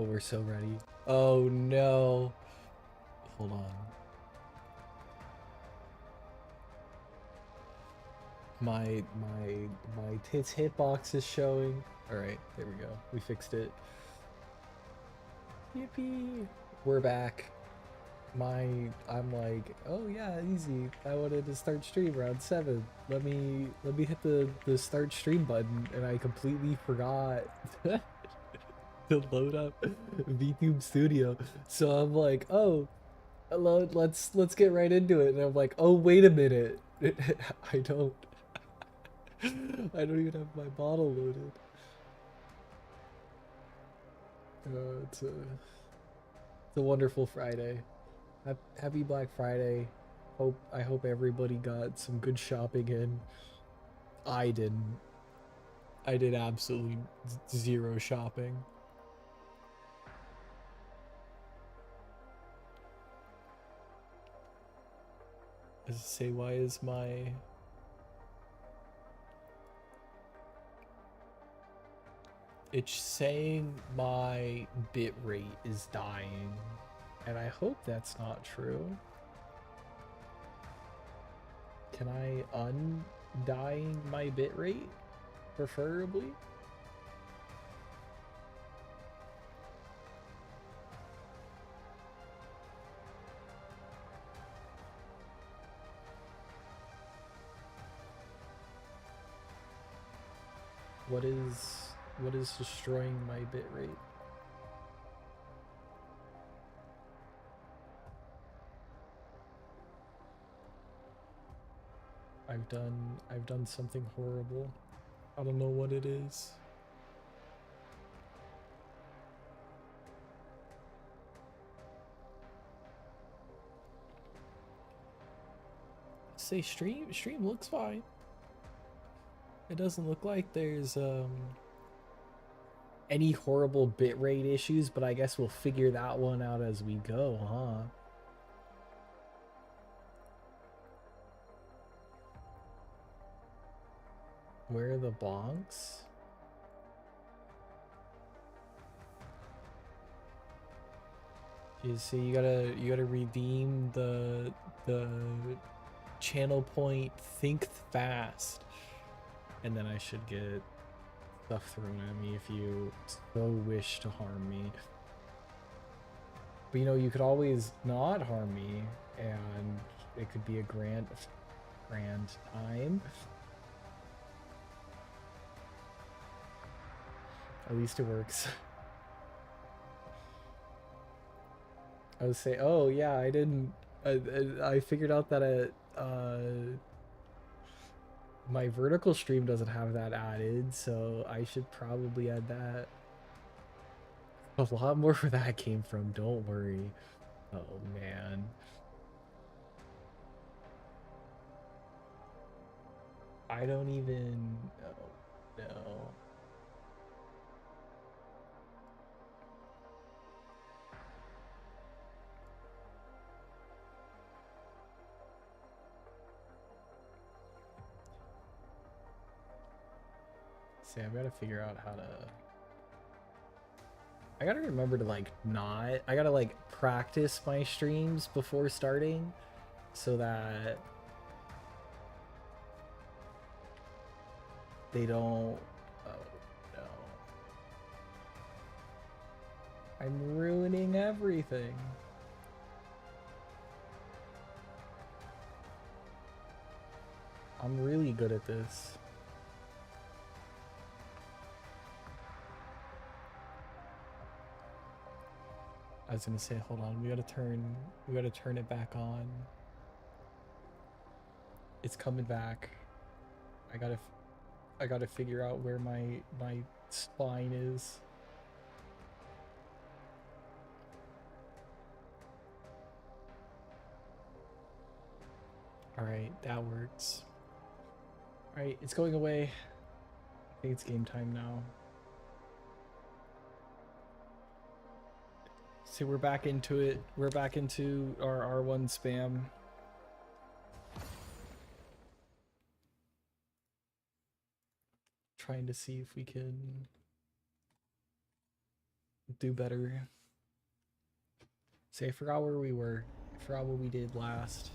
Oh, we're so ready. Oh no. Hold on. My tits hitbox is showing. Alright, there we go. We fixed it. Yippee! We're back. I'm like, oh yeah, easy. I wanted to start stream around 7. Let me hit the start stream button, and I completely forgot to load up VTube Studio. So I'm like, oh, let's get right into it. And I'm like, oh wait a minute. I don't I don't even have my bottle loaded. It's a wonderful Friday. Happy Black Friday. I hope everybody got some good shopping in. I didn't. I did absolutely zero shopping. As I say, why is my it's saying my bit rate is dying, and I hope that's not true. Can I undying my bit rate, preferably? What is destroying my bit rate? I've done something horrible. I don't know what it is. Say stream looks fine. It doesn't look like there's any horrible bitrate issues, but I guess we'll figure that one out as we go, huh? Where are the bonks? You see, you gotta redeem the channel point. Think fast, and then I should get stuff thrown at me if you so wish to harm me. But you know, you could always not harm me, and it could be a grand time. At least it works. I would say, oh yeah, I didn't. I figured out that my vertical stream doesn't have that added, so I should probably add that. A lot more where that came from. Don't worry. Oh man. I don't even. Oh no. See, I've got to figure out how to. I gotta remember to like not. I gotta like practice my streams before starting so that they don't. Oh no. I'm ruining everything. I'm really good at this. I was gonna say, hold on, we gotta turn it back on. It's coming back. I gotta figure out where my spine is. All right, that works. All right, it's going away. I think it's game time now. See, we're back into it. We're back into our R1 spam. Trying to see if we can do better. Say, I forgot where we were. I forgot what we did last.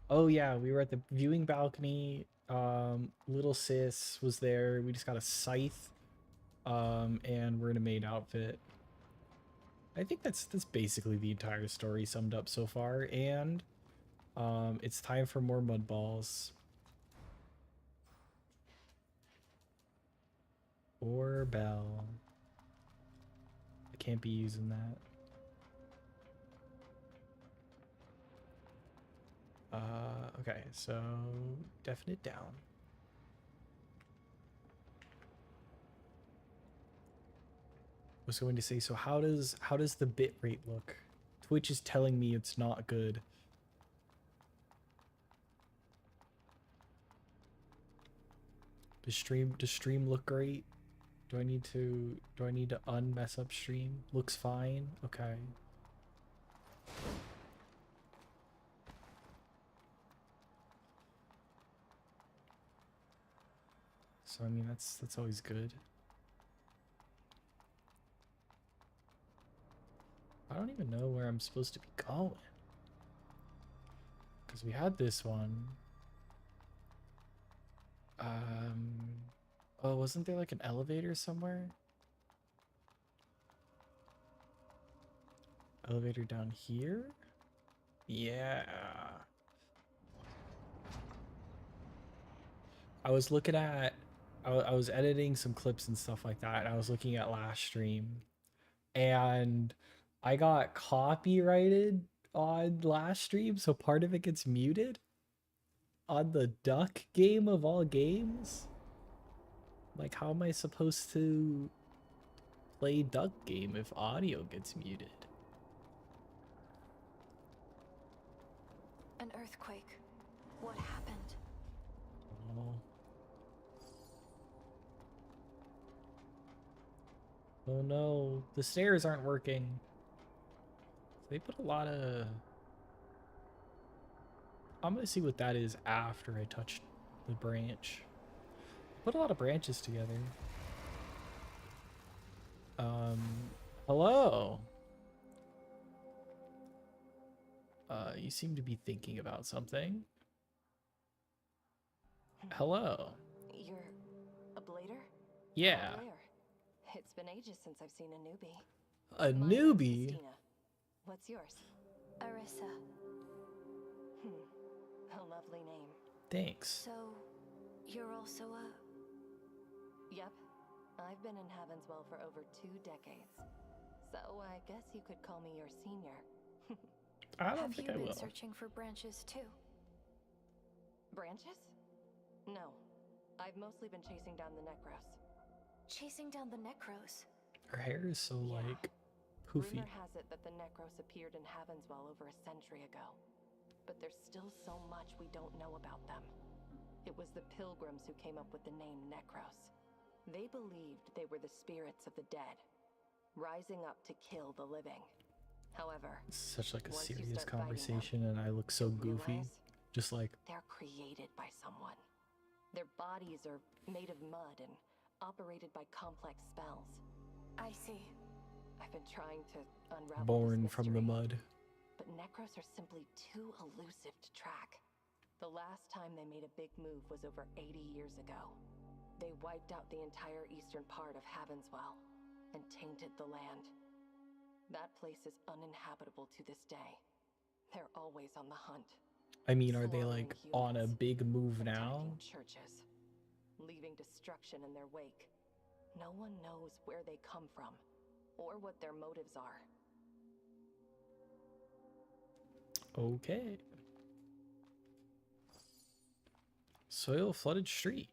Oh yeah, we were at the viewing balcony. Little sis was there. We just got a scythe. And we're in a maid outfit. I think that's basically the entire story summed up so far. And it's time for more mudballs. Or bell. I can't be using that. Okay, so definite down. Was going to say, so how does the bit rate look? Twitch is telling me it's not good. Does stream look great? Do I need to unmess up stream? Looks fine. Okay. So I mean that's always good. I don't even know where I'm supposed to be going. Because we had this one. Oh, wasn't there like an elevator somewhere? Elevator down here? Yeah. I was looking at, I was editing some clips and stuff like that, and I was looking at last stream, and I got copyrighted on last stream, so part of it gets muted on the duck game of all games. Like, how am I supposed to play duck game if audio gets muted? An earthquake. What happened? Oh. Oh no, the stairs aren't working. They put a lot of... I'm gonna see what that is after I touch the branch. Put a lot of branches together. Hello. You seem to be thinking about something. Hello. You're a blader? Yeah. It's been ages since I've seen a newbie. A My newbie? name's Christina. What's yours? Arissa. A lovely name. Thanks. So, you're also a... Yep. I've been in Havenswell for over 2 decades. So I guess you could call me your senior. I don't think I will. Have you been searching for branches too? Branches? No. I've mostly been chasing down the Necros. Chasing down the Necros? Her hair is so, like, poofy. Rumor has it that the Necros appeared in Havenswell over a century ago. But there's still so much we don't know about them. It was the Pilgrims who came up with the name Necros. They believed they were the spirits of the dead, rising up to kill the living. However, it's such like a serious conversation, and I look so goofy. Just like... They're created by someone. Their bodies are made of mud and operated by complex spells. I see. I've been trying to unravel born this from the mud. But Necros are simply too elusive to track. The last time they made a big move was over 80 years ago. They wiped out the entire eastern part of Havenswell and tainted the land. That place is uninhabitable to this day. They're always on the hunt. I mean, are they like on a big move now? Churches, leaving destruction in their wake. No one knows where they come from or what their motives are. Okay. Soil flooded street.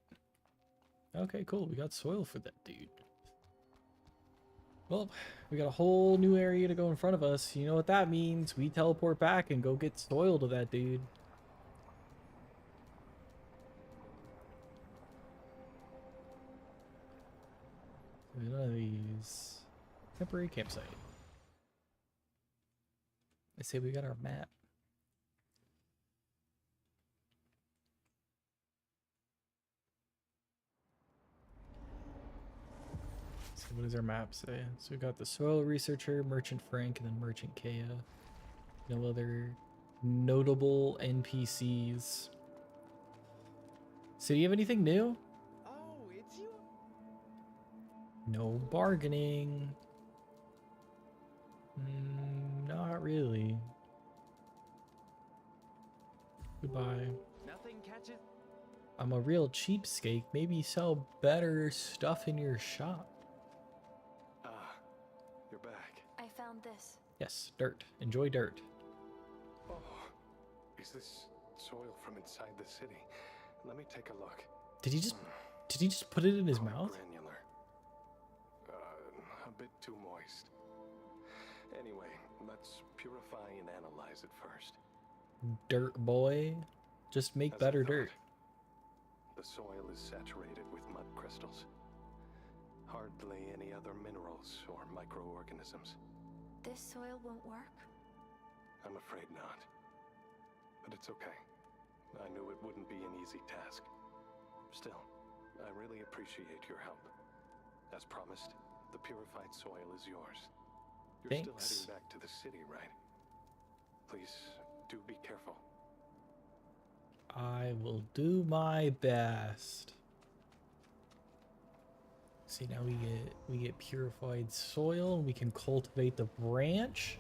Okay, cool. We got soil for that dude. Well, we got a whole new area to go in front of us. You know what that means. We teleport back and go get soil to that dude. None of these. Temporary campsite. I say we got our map. What does our map say? So we got the soil researcher, merchant Frank, and then merchant Kea. No other notable NPCs. So do you have anything new? Oh, it's you. No bargaining. Not really. Goodbye. Nothing catches. I'm a real cheapskate. Maybe sell better stuff in your shop. Ah, you're back. I found this. Yes, dirt. Enjoy dirt. Oh, is this soil from inside the city? Let me take a look. Did he just put it in his Quite mouth? granular. A bit too moist. Anyway, let's purify and analyze it first. Dirt boy. Just make As I better thought, dirt. The soil is saturated with mud crystals. Hardly any other minerals or microorganisms. This soil won't work? I'm afraid not. But it's okay. I knew it wouldn't be an easy task. Still, I really appreciate your help. As promised, the purified soil is yours. You're Thanks. still heading back to the city, right? Please, do be careful. I will do my best. See, now we get purified soil and we can cultivate the branch.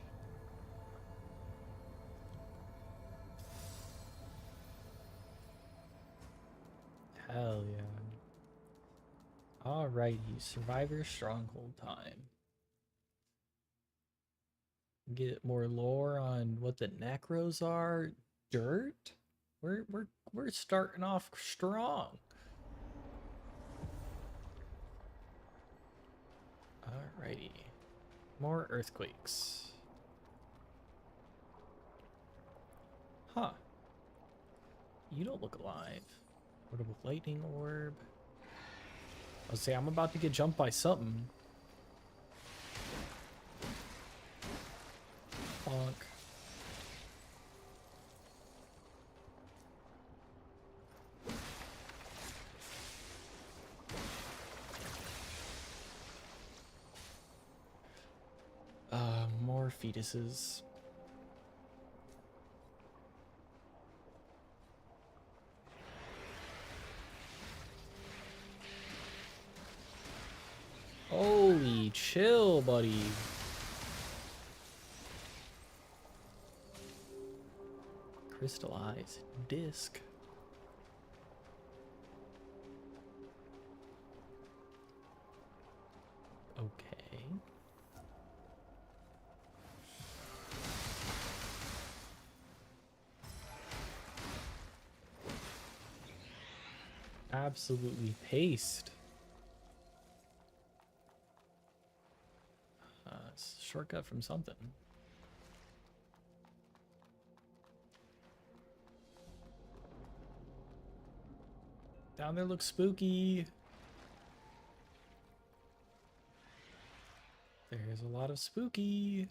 Hell yeah. Alrighty, Survivor Stronghold time. Get more lore on what the necros are. Dirt? We're starting off strong. Alrighty. More earthquakes. Huh. You don't look alive. Portable lightning orb. I'll say I'm about to get jumped by something. Bonk. More fetuses. Holy chill, buddy. Crystallized disc. Okay. Absolutely paste. It's a shortcut from something. Down there looks spooky. There's a lot of spooky.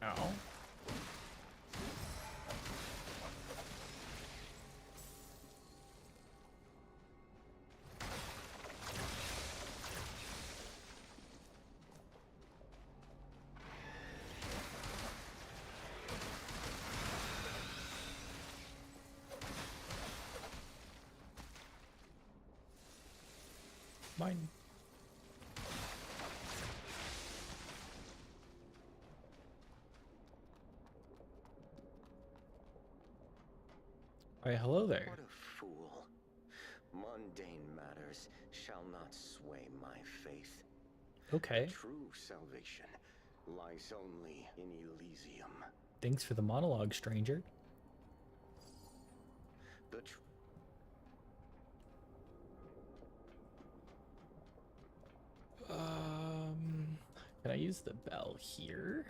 Ow. Mine. Alright, hello there. What a fool. Mundane matters shall not sway my faith. Okay. True salvation lies only in Elysium. Thanks for the monologue, stranger. The Can I use the bell here?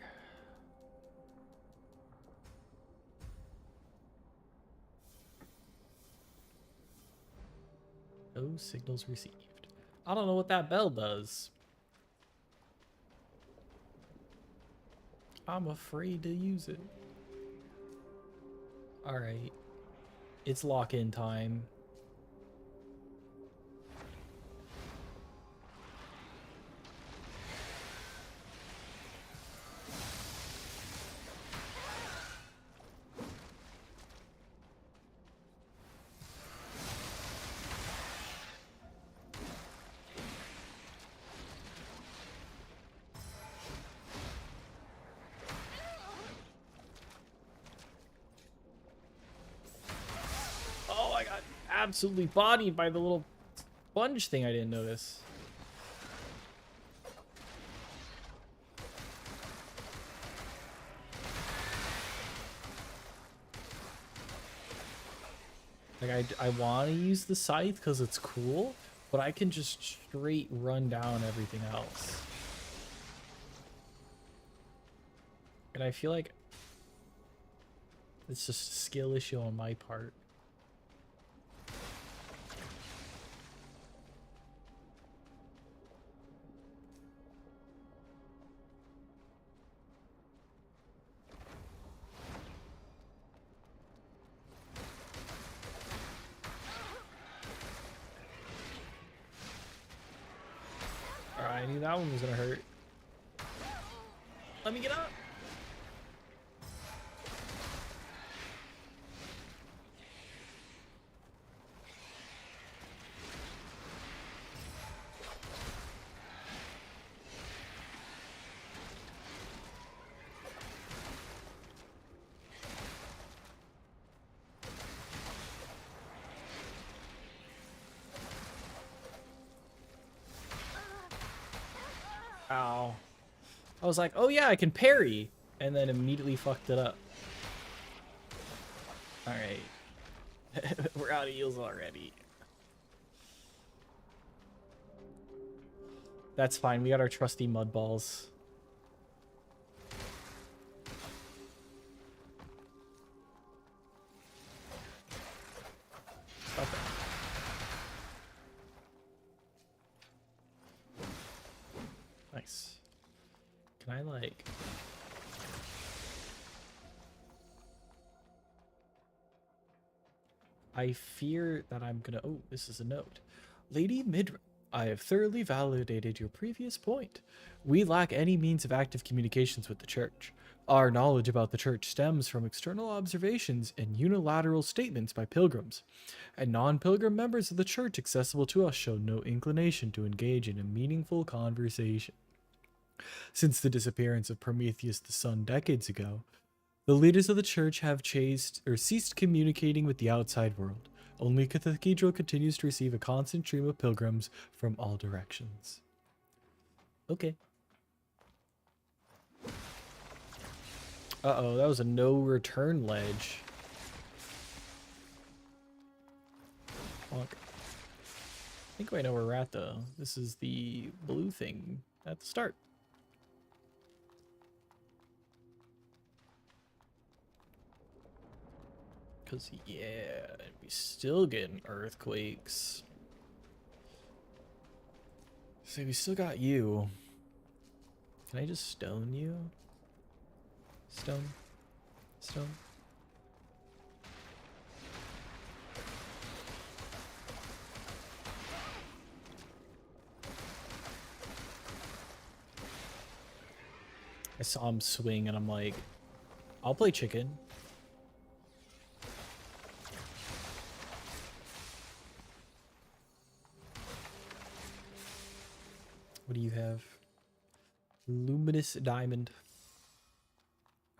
No signals received. I don't know what that bell does. I'm afraid to use it. Alright. It's lock-in time. Oh, I got absolutely bodied by the little sponge thing I didn't notice. Like, I want to use the scythe because it's cool, but I can just straight run down everything else. And I feel like it's just a skill issue on my part. Alright, I knew that one was gonna hurt. Let me get up! Ow. I was like, oh yeah, I can parry, and then immediately fucked it up. Alright. We're out of heals already. That's fine, we got our trusty mudballs. Stop it. Nice. Can I, like... I fear that I'm gonna... Oh, this is a note. Lady Midra, I have thoroughly validated your previous point. We lack any means of active communications with the Church. Our knowledge about the Church stems from external observations and unilateral statements by pilgrims. And non-pilgrim members of the Church accessible to us show no inclination to engage in a meaningful conversation. Since the disappearance of Prometheus the Sun decades ago, the leaders of the Church have ceased communicating with the outside world. Only the cathedral continues to receive a constant stream of pilgrims from all directions. Okay. Uh-oh, that was a no return ledge. Fuck. I think I know where we're at, though. This is the blue thing at the start. Because, yeah, we still getting earthquakes. So we still got you. Can I just stone you? Stone? Stone? I saw him swing and I'm like, I'll play chicken. What do you have? Luminous diamond.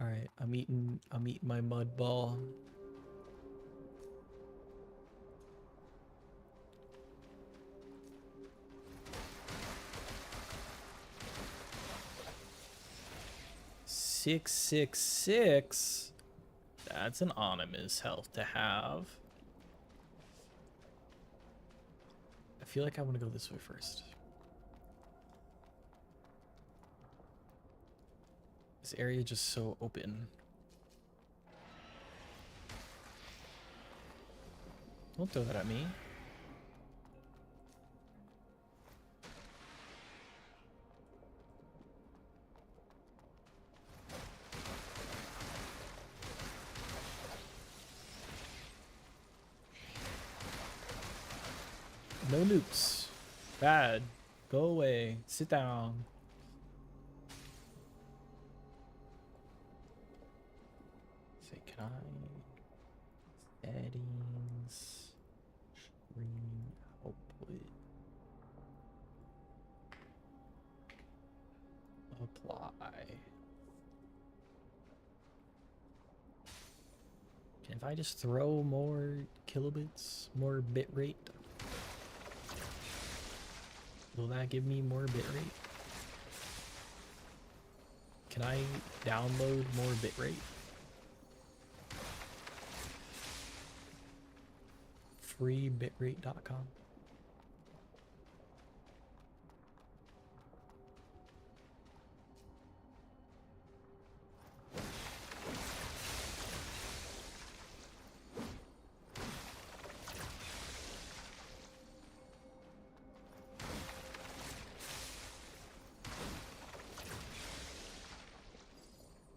Alright, I'm eating my mud ball. $666. That's an ominous health to have. I feel like I want to go this way first. This area just so open. Don't throw that at me. No nukes. Bad. Go away. Sit down. Say, can I? Settings. Screen output. Apply. If I just throw more kilobits, more bit rate, will that give me more bit rate? Can I download more bit rate? Freebitrate.com.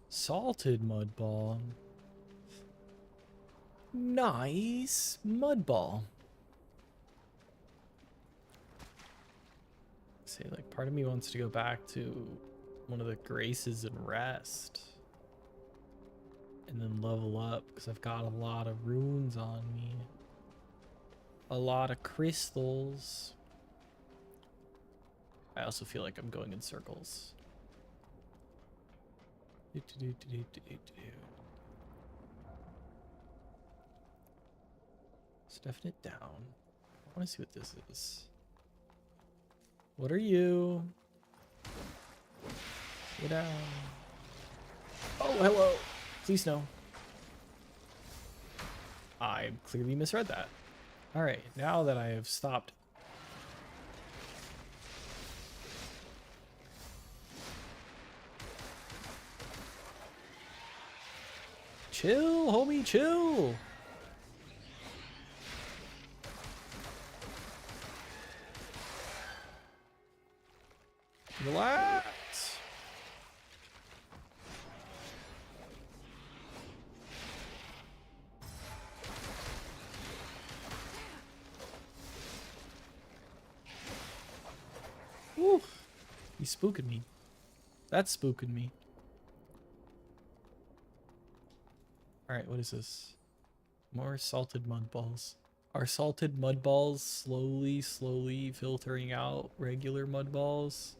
Salted mud ball. Nice mud ball. Say, like, part of me wants to go back to one of the graces and rest. And then level up, because I've got a lot of runes on me. A lot of crystals. I also feel like I'm going in circles. Stuffing it down. I want to see what this is. What are you? Get down. Oh, hello. Please no. I clearly misread that. Alright, now that I have stopped. Chill, homie, chill. Relax. Woo. He's spooking me. That's spooking me. Alright, what is this? More salted mud balls. Are salted mud balls slowly filtering out regular mud balls?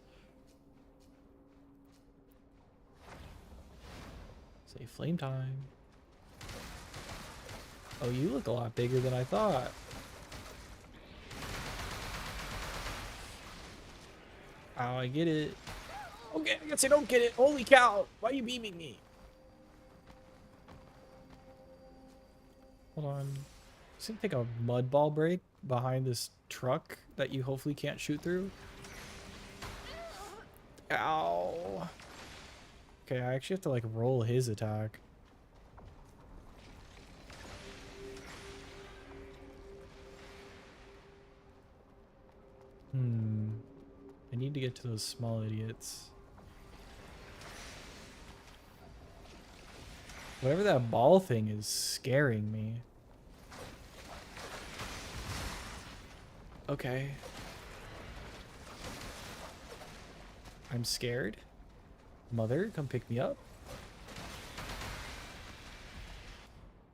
Say flame time. Oh, you look a lot bigger than I thought. Oh, I get it. Okay, I guess I don't get it. Holy cow. Why are you beaming me? Hold on. Just gonna take a mud ball break behind this truck that you hopefully can't shoot through. Ow. Okay, I actually have to like roll his attack. I need to get to those small idiots. Whatever that ball thing is scaring me. Okay. I'm scared. Mother, come pick me up.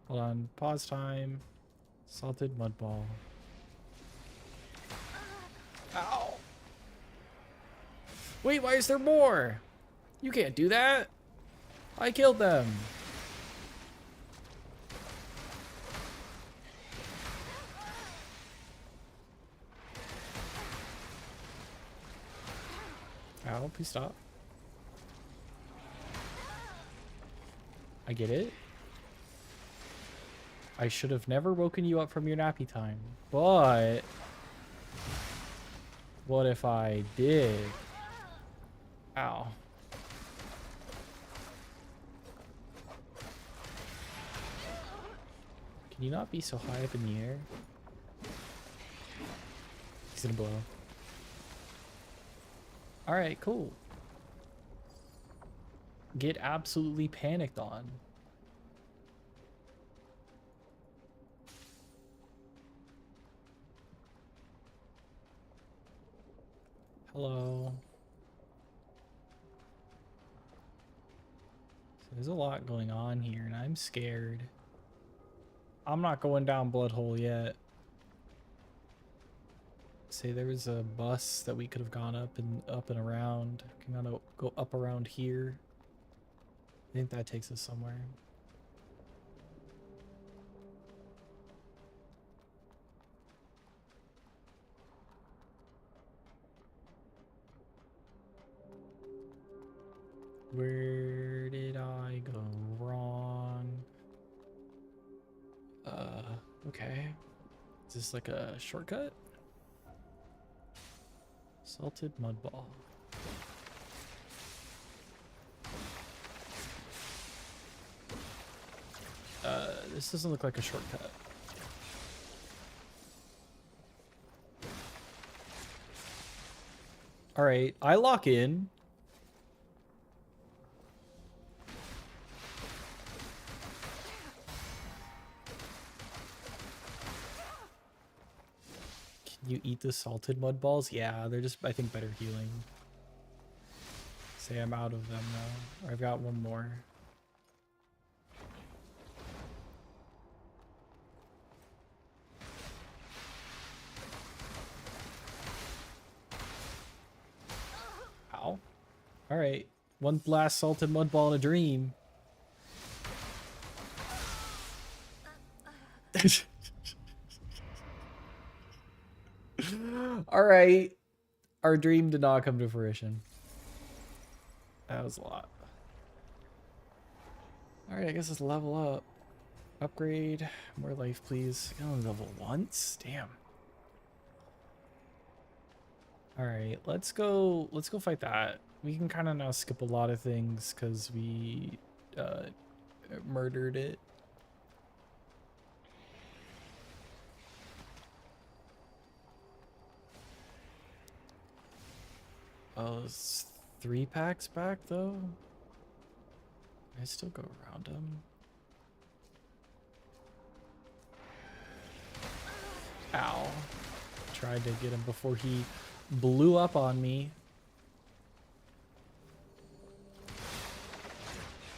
Hold on. Pause time. Salted mud ball. Ow. Wait, why is there more? You can't do that. I killed them. Ow, please stop. I get it. I should have never woken you up from your nappy time, but what if I did? Ow. Can you not be so high up in the air? He's gonna blow. Alright, cool. Get absolutely panicked on. There's a lot going on here, and I'm scared. I'm not going down Blood Hole yet. Say there was a bus that we could have gone up and around. We can go up around here. I think that takes us somewhere. Where did I go wrong? Okay. Is this like a shortcut? Salted mud ball. This doesn't look like a shortcut. All right, I lock in. Can you eat the salted mud balls? Yeah, they're just, I think, better healing. Say I'm out of them now. I've got one more. Ow. Alright. One last salted mud ball in a dream. Alright. Our dream did not come to fruition. That was a lot. Alright, I guess let's level up. Upgrade. More life, please. I can only level once? Damn. Alright, let's go fight that. We can kind of now skip a lot of things because we murdered it. Oh, it's 3 packs back though? I still go around him. Ow. Tried to get him before he blew up on me.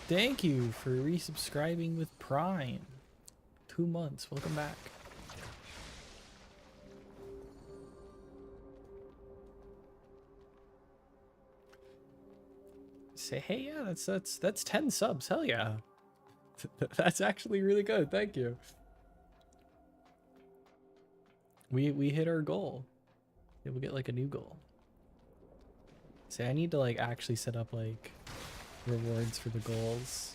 Thank you for resubscribing with Prime. 2 months. Welcome back. Say, hey, yeah, that's 10 subs. Hell yeah. That's actually really good. Thank you. We hit our goal. Yeah, we'll get like a new goal. Say, I need to like actually set up like rewards for the goals.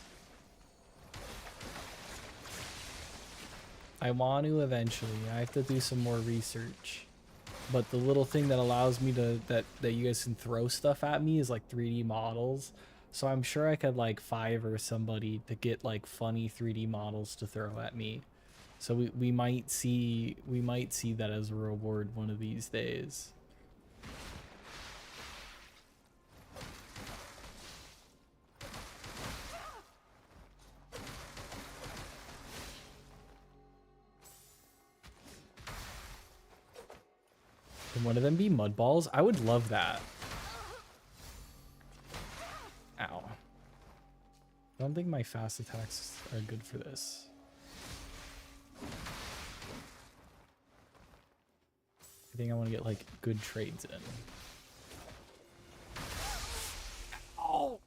I want to eventually. I have to do some more research. But the little thing that allows me to that you guys can throw stuff at me is like 3D models. So I'm sure I could like Fiverr somebody to get like funny 3D models to throw at me. So we might see that as a reward one of these days. Can one of them be mudballs? I would love that. Ow. I don't think my fast attacks are good for this. I think I want to get like good trades in. Ow.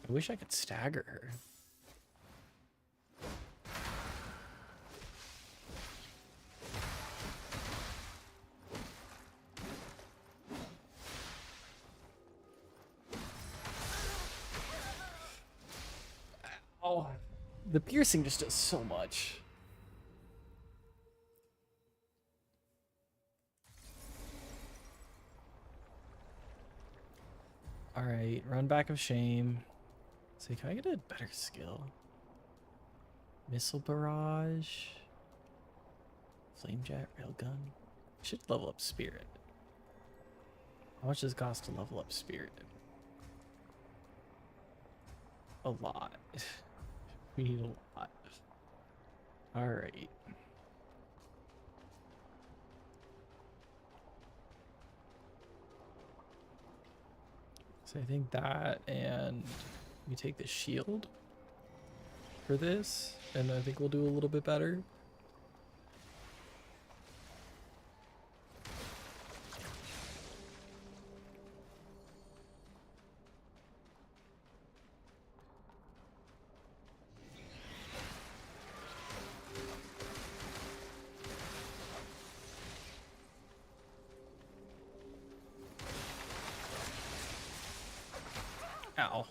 I wish I could stagger her. Oh, the piercing just does so much. All right, run back of shame. So can I get a better skill? Missile barrage, flame jet, railgun. Should level up spirit. How much does it cost to level up spirit? A lot. We need a lot. All right. So I think that, and we take the shield for this, and I think we'll do a little bit better. Ow.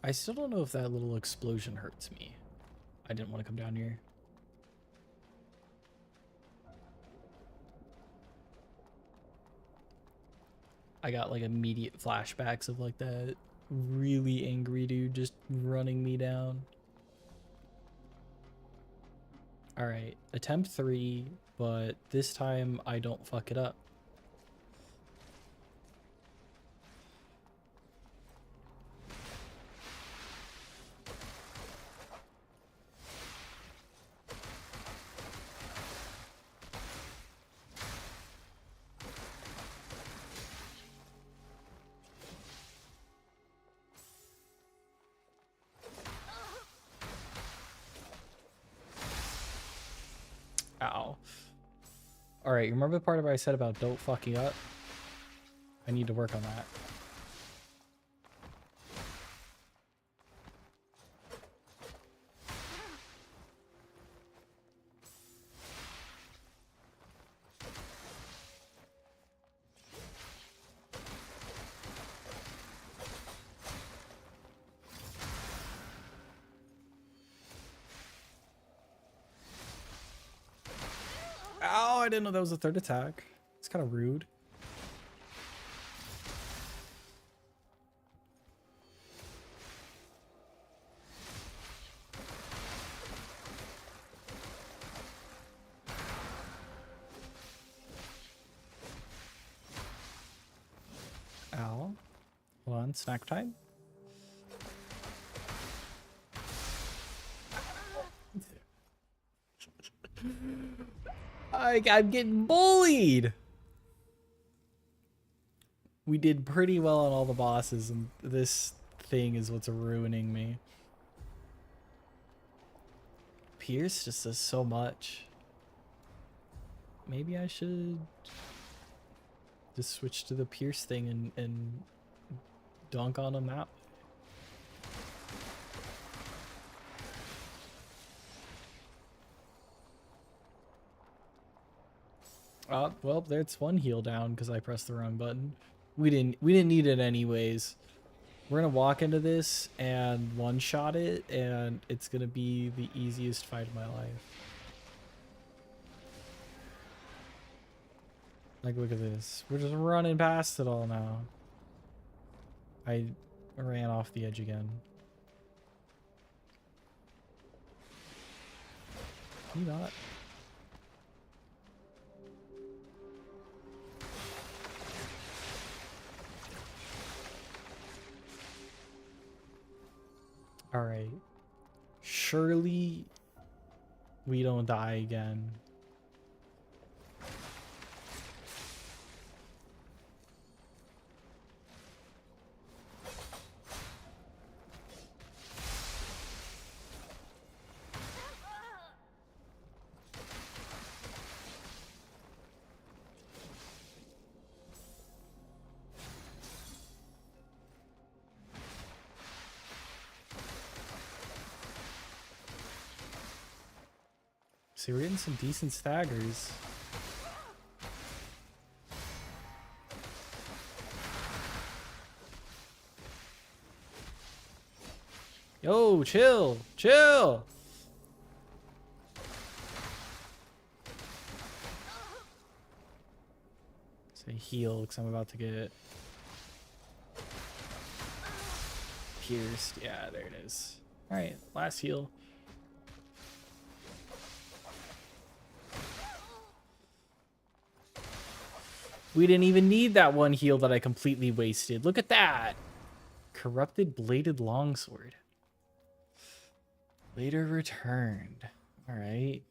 I still don't know if that little explosion hurts me. I didn't want to come down here. I got like immediate flashbacks of like that really angry dude just running me down. All right, attempt 3, but this time I don't fuck it up. Ow. Alright, remember the part where I said about don't fucking up? I need to work on that. Ow, I didn't know that was a third attack. It's kind of rude. Ow. Hold on, snack time. I'm getting bullied. We did pretty well on all the bosses, and this thing is what's ruining me. Pierce just does so much. Maybe I should just switch to the Pierce thing and dunk on him that way. Well, there's one heal down because I pressed the wrong button. We didn't need it anyways. We're gonna walk into this and one-shot it, and it's gonna be the easiest fight of my life. Like, look at this. We're just running past it all now. I ran off the edge again. Can you not? All right. Surely we don't die again. See, we're getting some decent staggers. Yo, chill, chill. Say heal, because I'm about to get pierced. Yeah, there it is. All right, last heal. We didn't even need that one heal that I completely wasted. Look at that. Corrupted bladed longsword. Later returned. All right.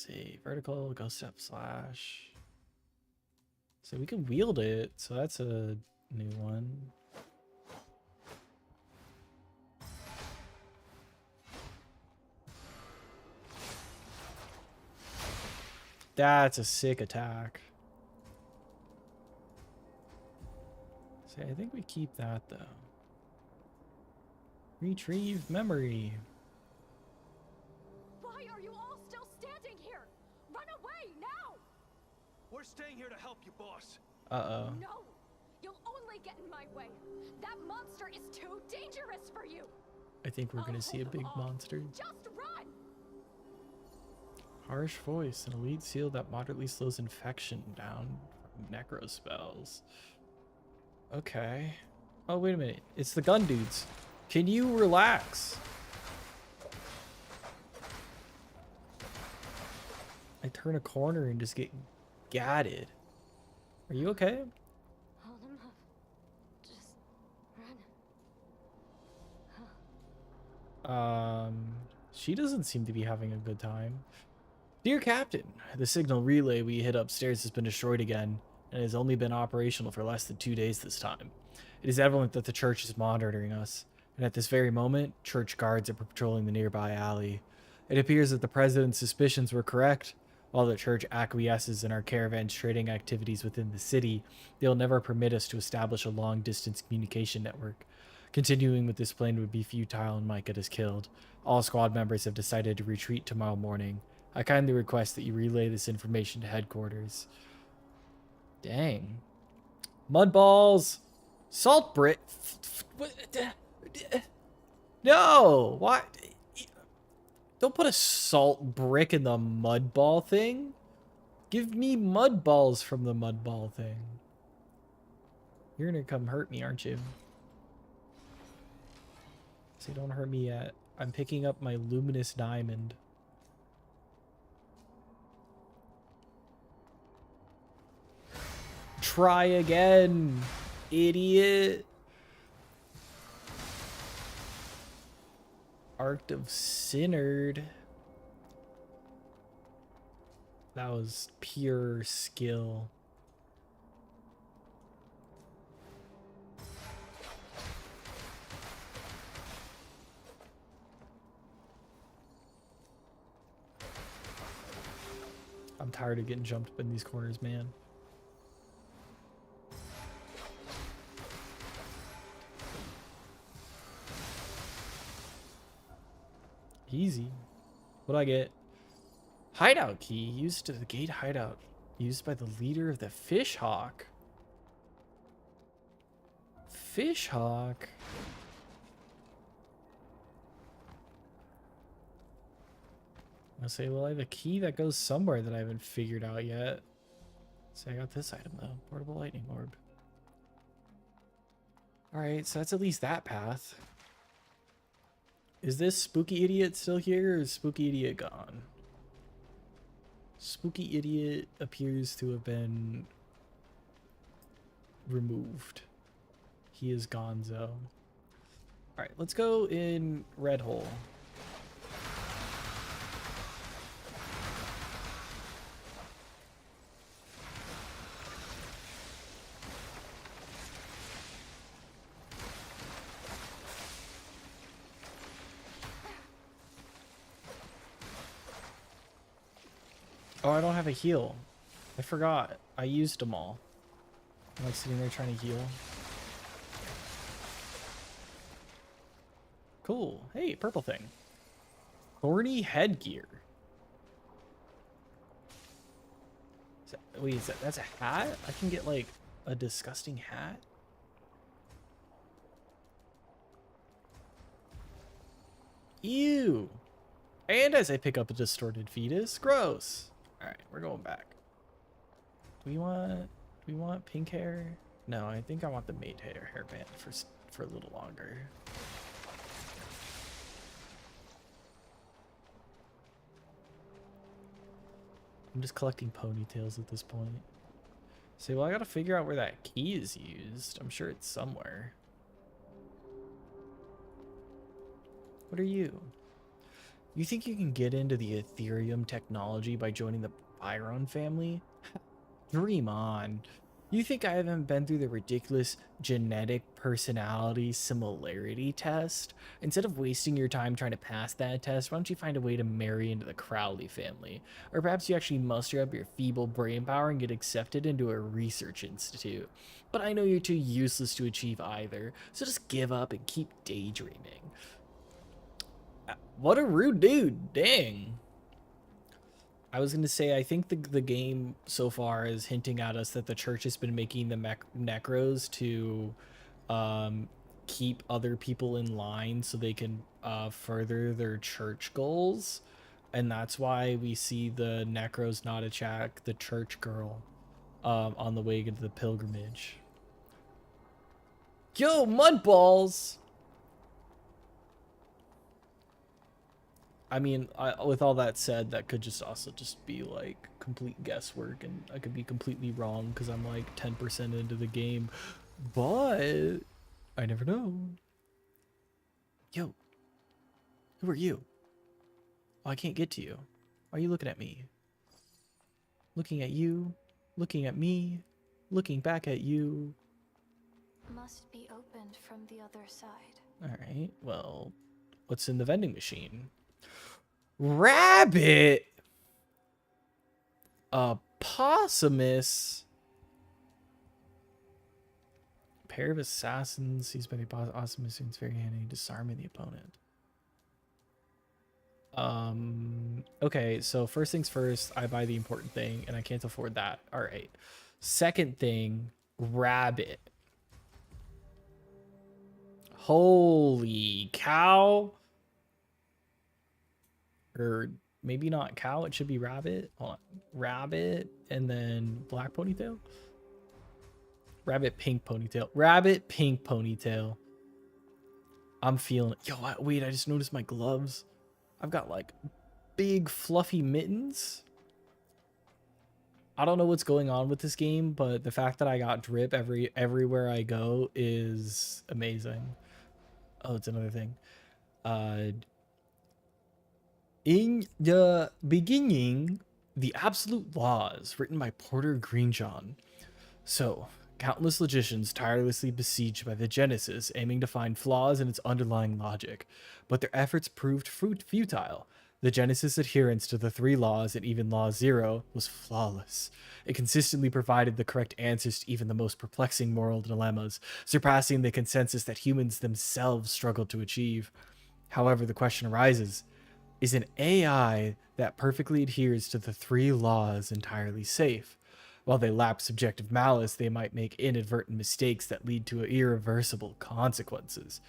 see. Vertical, go step slash. So we can wield it. So that's a new one. That's a sick attack. See, I think we keep that though. Retrieve memory. Why are you all still standing here? Run away now! We're staying here to help you, boss. Uh-oh. No! You'll only get in my way. That monster is too dangerous for you. I think we're gonna see a big monster. Just run! Harsh voice, an elite seal that moderately slows infection down from necro spells. Okay. Oh, wait a minute. It's the gun dudes. Can you relax? I turn a corner and just get gatted. Are you okay? Hold him up. Just run. She doesn't seem to be having a good time. Dear Captain, the signal relay we hit upstairs has been destroyed again, and has only been operational for less than 2 days this time. It is evident that the church is monitoring us, and at this very moment, church guards are patrolling the nearby alley. It appears that the president's suspicions were correct. While the church acquiesces in our caravan's trading activities within the city, they'll never permit us to establish a long-distance communication network. Continuing with this plan would be futile and might get us killed. All squad members have decided to retreat tomorrow morning. I kindly request that you relay this information to headquarters. Dang. Mudballs! Salt brick! No! Why? Don't put a salt brick in the mudball thing. Give me mudballs from the mudball thing. You're gonna come hurt me, aren't you? Say, don't hurt me yet. I'm picking up my luminous diamond. Try again, idiot. Arc of Synod. That was pure skill. I'm tired of getting jumped up in these corners, man. Easy. What'd I get? Hideout key used to the gate hideout. Used by the leader of the Fish Hawk. Fish Hawk? I'll say, well, I have a key that goes somewhere that I haven't figured out yet. So I got this item though. Portable lightning orb. Alright, so that's at least that path. Is this Spooky Idiot still here, or is Spooky Idiot gone? Spooky Idiot appears to have been removed. He is gonzo. Alright, let's go in Red Hole. Oh, I don't have a heal. I forgot. I used them all. I'm like sitting there trying to heal. Cool. Hey, purple thing. Thorny headgear. Wait, that's a hat? I can get like a disgusting hat? Ew. And as I pick up a distorted fetus, gross. All right, we're going back. Do we want pink hair? No, I think I want the mate hairband for a little longer. I'm just collecting ponytails at this point. Say, well, I gotta figure out where that key is used. I'm sure it's somewhere. What are you? You think you can get into the Ethereum technology by joining the Byron family? Dream on. You think I haven't been through the ridiculous genetic personality similarity test? Instead of wasting your time trying to pass that test, why don't you find a way to marry into the Crowley family? Or perhaps you actually muster up your feeble brain power and get accepted into a research institute. But I know you're too useless to achieve either, so just give up and keep daydreaming. What a rude dude, dang. I was going to say, I think the game so far is hinting at us that the church has been making the necros to keep other people in line so they can further their church goals. And that's why we see the necros not attack the church girl on the way to the pilgrimage. Yo, mudballs! I mean, with all that said, that could just also just be like complete guesswork, and I could be completely wrong because I'm like 10% into the game, but I never know. Yo, who are you? Oh, I can't get to you. Why are you looking at me? Looking at you, looking at me, looking back at you. Must be opened from the other side. All right, well, what's in the vending machine? Rabbit, a possumus, a pair of assassins seized by the possumus is very handy, disarming the opponent. Okay, so first things first, I buy the important thing, and I can't afford that. All right. Second thing, rabbit. Holy cow. Or maybe not cow, it should be rabbit. Hold on. Rabbit and then black ponytail. Rabbit pink ponytail. Rabbit pink ponytail. I'm feeling it. Yo, wait, I just noticed my gloves. I've got like big fluffy mittens. I don't know what's going on with this game, but the fact that I got drip everywhere I go is amazing. Oh, it's another thing. In the beginning, the absolute laws written by Porter Greenjohn. So, countless logicians tirelessly besieged by the Genesis, aiming to find flaws in its underlying logic, but their efforts proved futile. The Genesis' adherence to the 3 laws and even Law 0 was flawless. It consistently provided the correct answers to even the most perplexing moral dilemmas, surpassing the consensus that humans themselves struggled to achieve. However, the question arises, is an AI that perfectly adheres to the 3 laws entirely safe? While they lack subjective malice, they might make inadvertent mistakes that lead to irreversible consequences.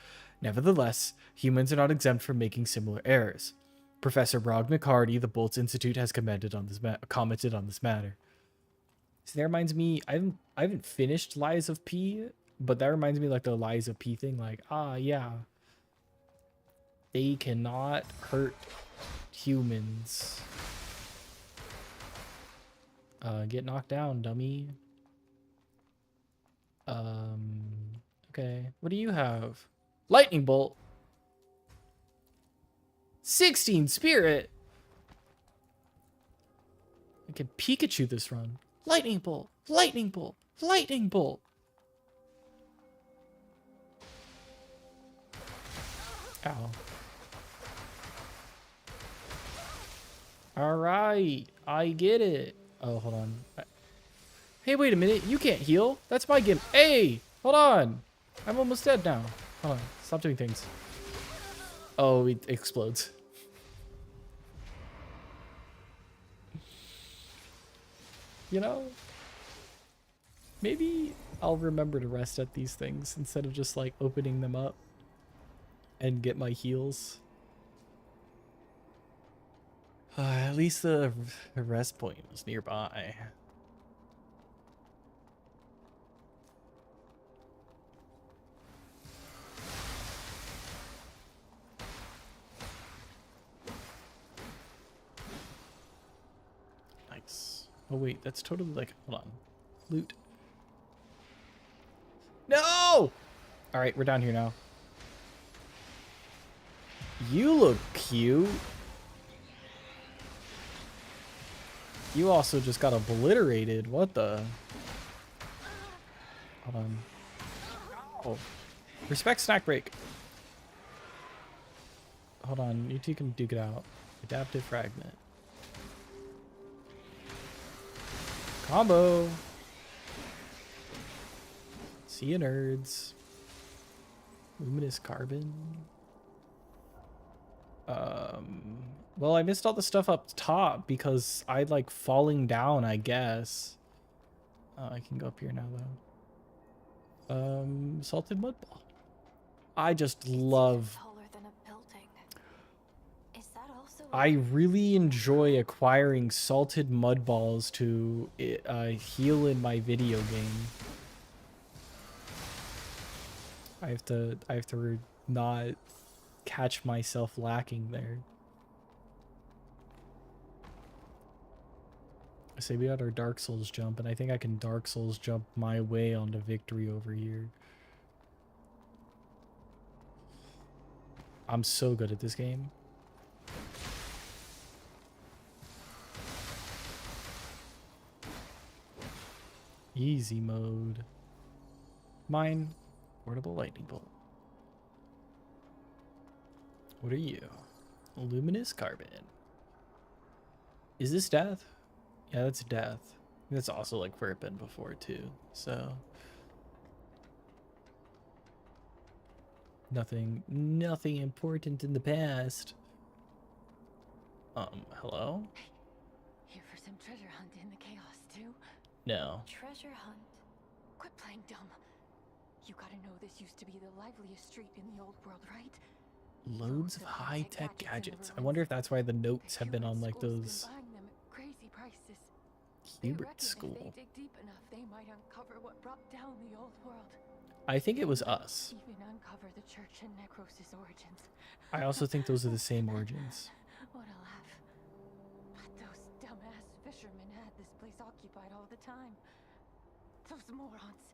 Nevertheless, humans are not exempt from making similar errors. Professor Brog McCarty, the Boltz Institute, has commented on this matter. So that reminds me, I haven't finished Lies of P, but that reminds me like the Lies of P thing, like, yeah. They cannot hurt humans. Get knocked down, dummy. Okay. What do you have? Lightning bolt. 16 spirit. I can Pikachu this run. Lightning bolt. Lightning bolt. Lightning bolt. Ow. All right, I get it. Oh, hold on. Hey, wait a minute. You can't heal. That's my gimp. Hey, hold on. I'm almost dead now. Hold on. Stop doing things. Oh, it explodes. You know, maybe I'll remember to rest at these things instead of just like opening them up and get my heals. At least the rest point was nearby. Nice. Oh wait, that's totally like, hold on. Loot. No! Alright, we're down here now. You look cute. You also just got obliterated. What the? Hold on. Oh. Respect snack break. Hold on. You two can duke it out. Adaptive fragment. Combo. See you, nerds. Luminous carbon. Well, I missed all the stuff up top because I like falling down, I guess. I can go up here now though. Salted mud ball. I just love. Taller than a building. Is that also I really enjoy acquiring salted mud balls to heal in my video game. I have to not catch myself lacking there. I say we got our Dark Souls jump, and I think I can Dark Souls jump my way onto victory over here. I'm so good at this game. Easy mode. Mine. Portable lightning bolt. What are you? Luminous carbon. Is this death? Yeah, that's death. That's also like where it's been before too. So nothing important in the past. Hello? Here for some treasure hunt in the chaos too? No. treasure hunt? Quit playing dumb. You gotta know this used to be the liveliest street in the old world, right? Loads of high-tech gadgets. I wonder if that's why the notes have been on like those Buying them at crazy prices. Hubert If school. they dig deep enough, they might uncover what brought down the old world. I think it was us. Even uncover the church and Necros' origins. I also think those are the same origins. What a laugh. But those dumbass fishermen had this place occupied all the time. Those morons.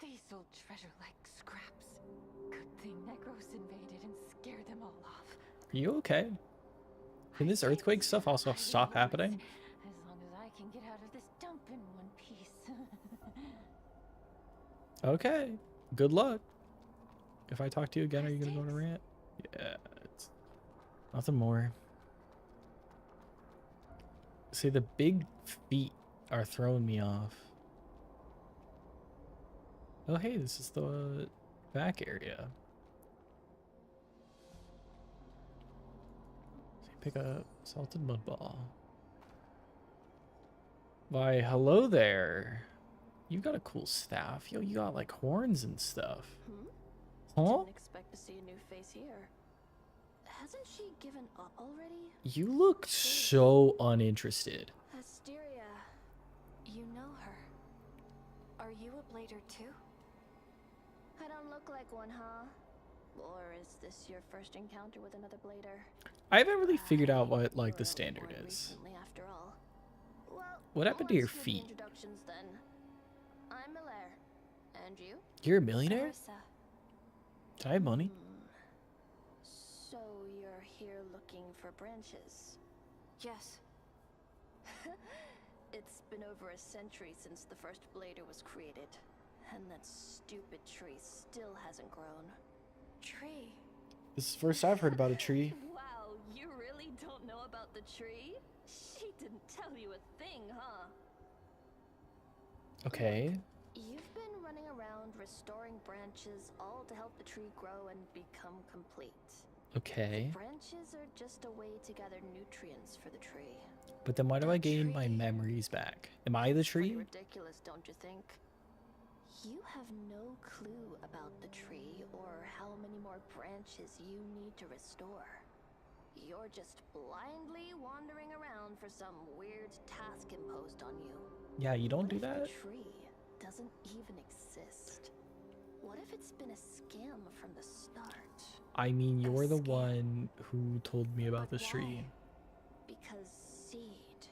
They sold treasure like scraps. Good thing Necros invaded and scared them all off. Are you okay? Can this earthquake stuff also stop happening? As long as I can get out of this dump in one piece. Okay. Good luck. If I talk to you again, are you gonna go on a rant? Yeah, it's nothing more. See, the big feet are throwing me off. Oh, hey, this is the back area. So you pick up salted mud ball. Why, hello there. You got a cool staff. Yo, you got like horns and stuff. Huh? Didn't expect to see a new face here. Hasn't she given up already? You look so uninterested. Asteria. You know her. Are you a blader too? I don't look like one, huh? Or is this your first encounter with another blader? I haven't really figured out what like the You're standard only born is. recently, after all. Well, What happened to your let's do the feet? Introductions then. I'm Miller. And you? You're a millionaire? Marissa. Do I have money? So you're here looking for branches. Yes. It's been over a century since the first blader was created. And that stupid tree still hasn't grown. Tree. This is the first I've heard about a tree. Wow, you really don't know about the tree? She didn't tell you a thing, huh? Okay. You've been running around restoring branches, all to help the tree grow and become complete. Okay. Branches are just a way to gather nutrients for the tree. But then why do I gain my memories back? Am I the Pretty tree? ridiculous, don't you think? You have no clue about the tree or how many more branches you need to restore. You're just blindly wandering around for some weird task imposed on you. Yeah, you don't What do if that? the tree doesn't even exist? What if it's been a scam from the start? I mean, you're the scam. one who told me about But this tree. why? Because Seed,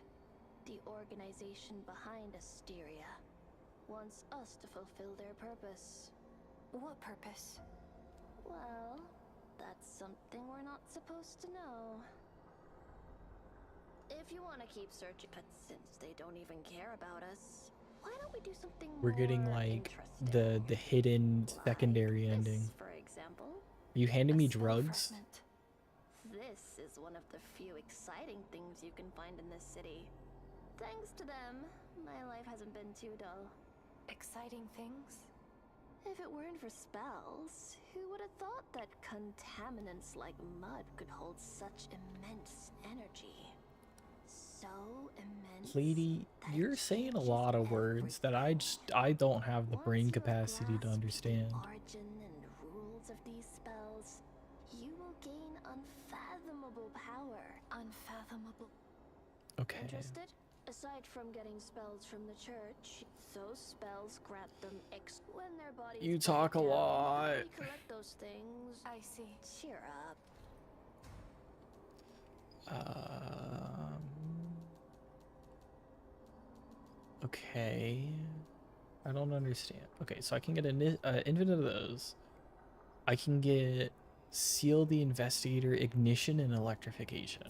the organization behind Asteria, wants us to fulfill their purpose. What purpose? Well, that's something we're not supposed to know. If If you want to keep searching, but since they don't even care about us, why don't we do something We're getting more like interesting? the hidden secondary Like ending. this, for example. Are you handing A me spell drugs? fragment. This is one of the few exciting things you can find in this city. Thanks to them, my life hasn't been too dull. Exciting things? If it weren't for spells, who would have thought that contaminants like mud could hold such immense energy? So immense. Lady, that it you're saying a changes lot of words that I don't have the Once brain you have capacity to grasped understand. the origin and rules of these spells, you will gain unfathomable power. Unfathomable. Okay. Interested? Aside from getting spells from the church, those spells grant them when their bodies You break talk a down, lot. we collect those things. I see. Cheer up. Okay. I don't understand. Okay, so I can get an infinite of those. I can get Seal the Investigator, Ignition, and Electrification.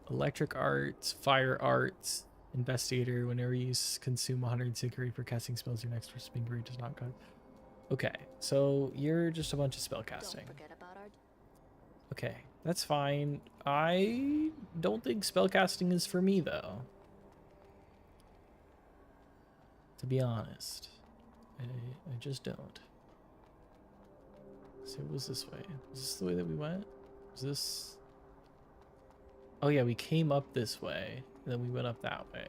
Electric Arts, Fire Arts, Investigator. Whenever you consume 100 security for casting spells, your next spin grade does not cut. Okay, so you're just a bunch of spell casting. Don't forget about our Okay, that's fine. I don't think spellcasting is for me, though. To be honest, I just don't. So it was this way. Is this the way that we went? Is this... Oh yeah, we came up this way, and then we went up that way.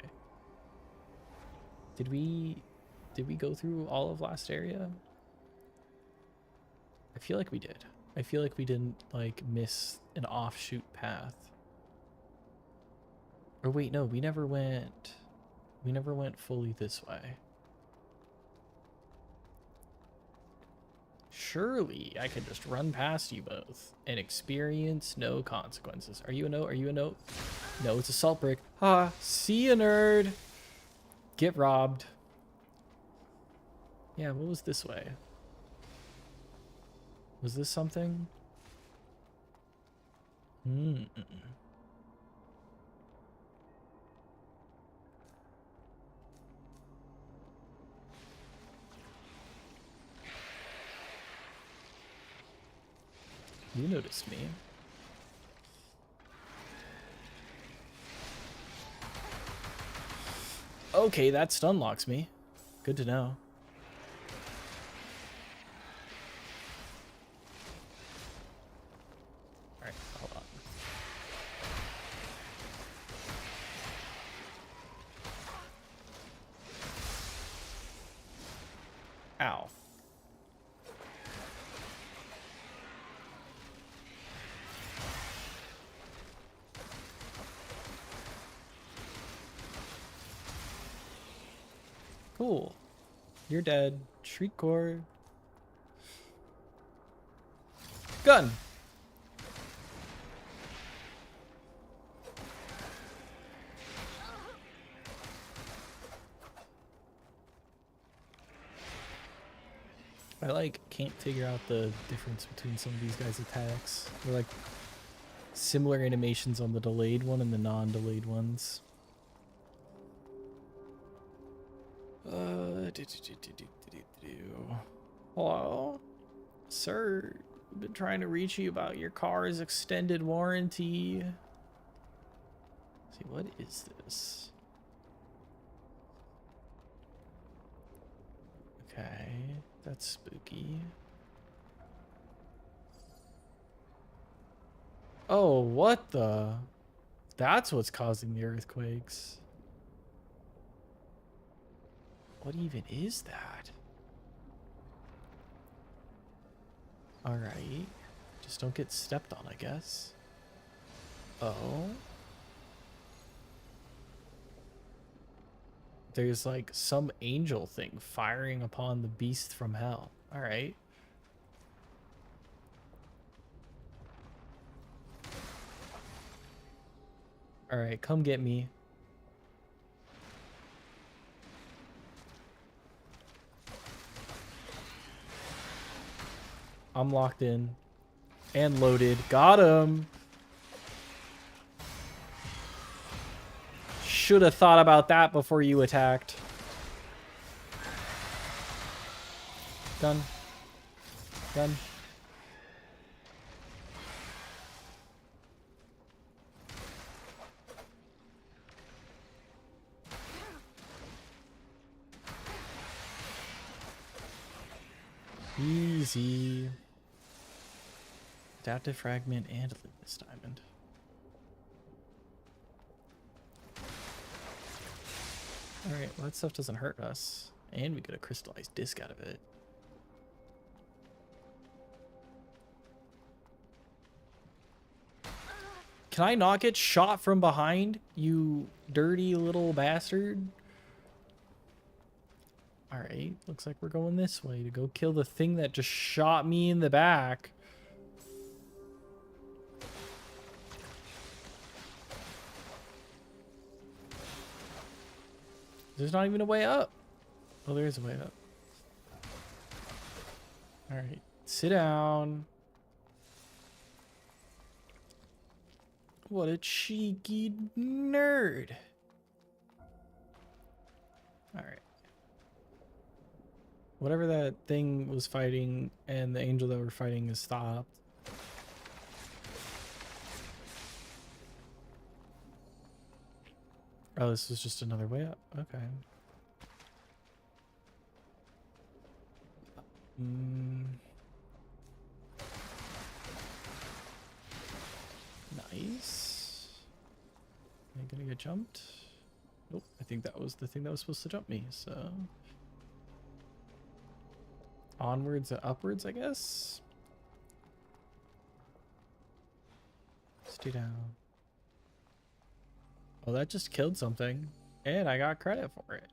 Did we go through all of last area? I feel like we did. I feel like we didn't, like, miss an offshoot path. Or wait, no, we never went fully this way. Surely I could just run past you both and experience no consequences. Are you a note? Are you a note? No, it's a salt brick. Ha! See ya, nerd! Get robbed. Yeah, what was this way? Was this something? You noticed me. Okay, that stun locks me. Good to know. Alright, hold on. Ow. Cool. You're dead. Shriek core. Gun. I like can't figure out the difference between some of these guys' attacks. They're like similar animations on the delayed one and the non-delayed ones. Hello? Sir, I've been trying to reach you about your car's extended warranty. Let's see, what is this? Okay, that's spooky. Oh, what the? That's what's causing the earthquakes. What even is that? Alright. Just don't get stepped on, I guess. Oh. There's like some angel thing firing upon the beast from hell. Alright. Alright, come get me. I'm locked in and loaded. Got him. should have thought about that before you attacked. Done. Done. Easy. Adaptive fragment and luminous diamond. Alright, well that stuff doesn't hurt us. And we get a crystallized disc out of it. Can I not get shot from behind, you dirty little bastard? Alright, looks like we're going this way to go kill the thing that just shot me in the back. There's not even a way up. Oh, there is a way up. Alright, sit down. What a cheeky nerd. Alright. Whatever that thing was fighting and the angel that we're fighting is stopped. Oh, this was just another way up. Okay. Nice. Am I gonna get jumped? Nope. I think that was the thing that was supposed to jump me, so... Onwards and upwards, I guess? Stay down. Well, that just killed something. And I got credit for it.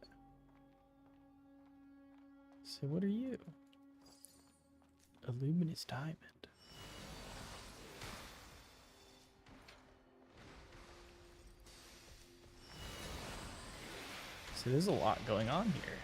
So what are you? A luminous diamond. So there's a lot going on here.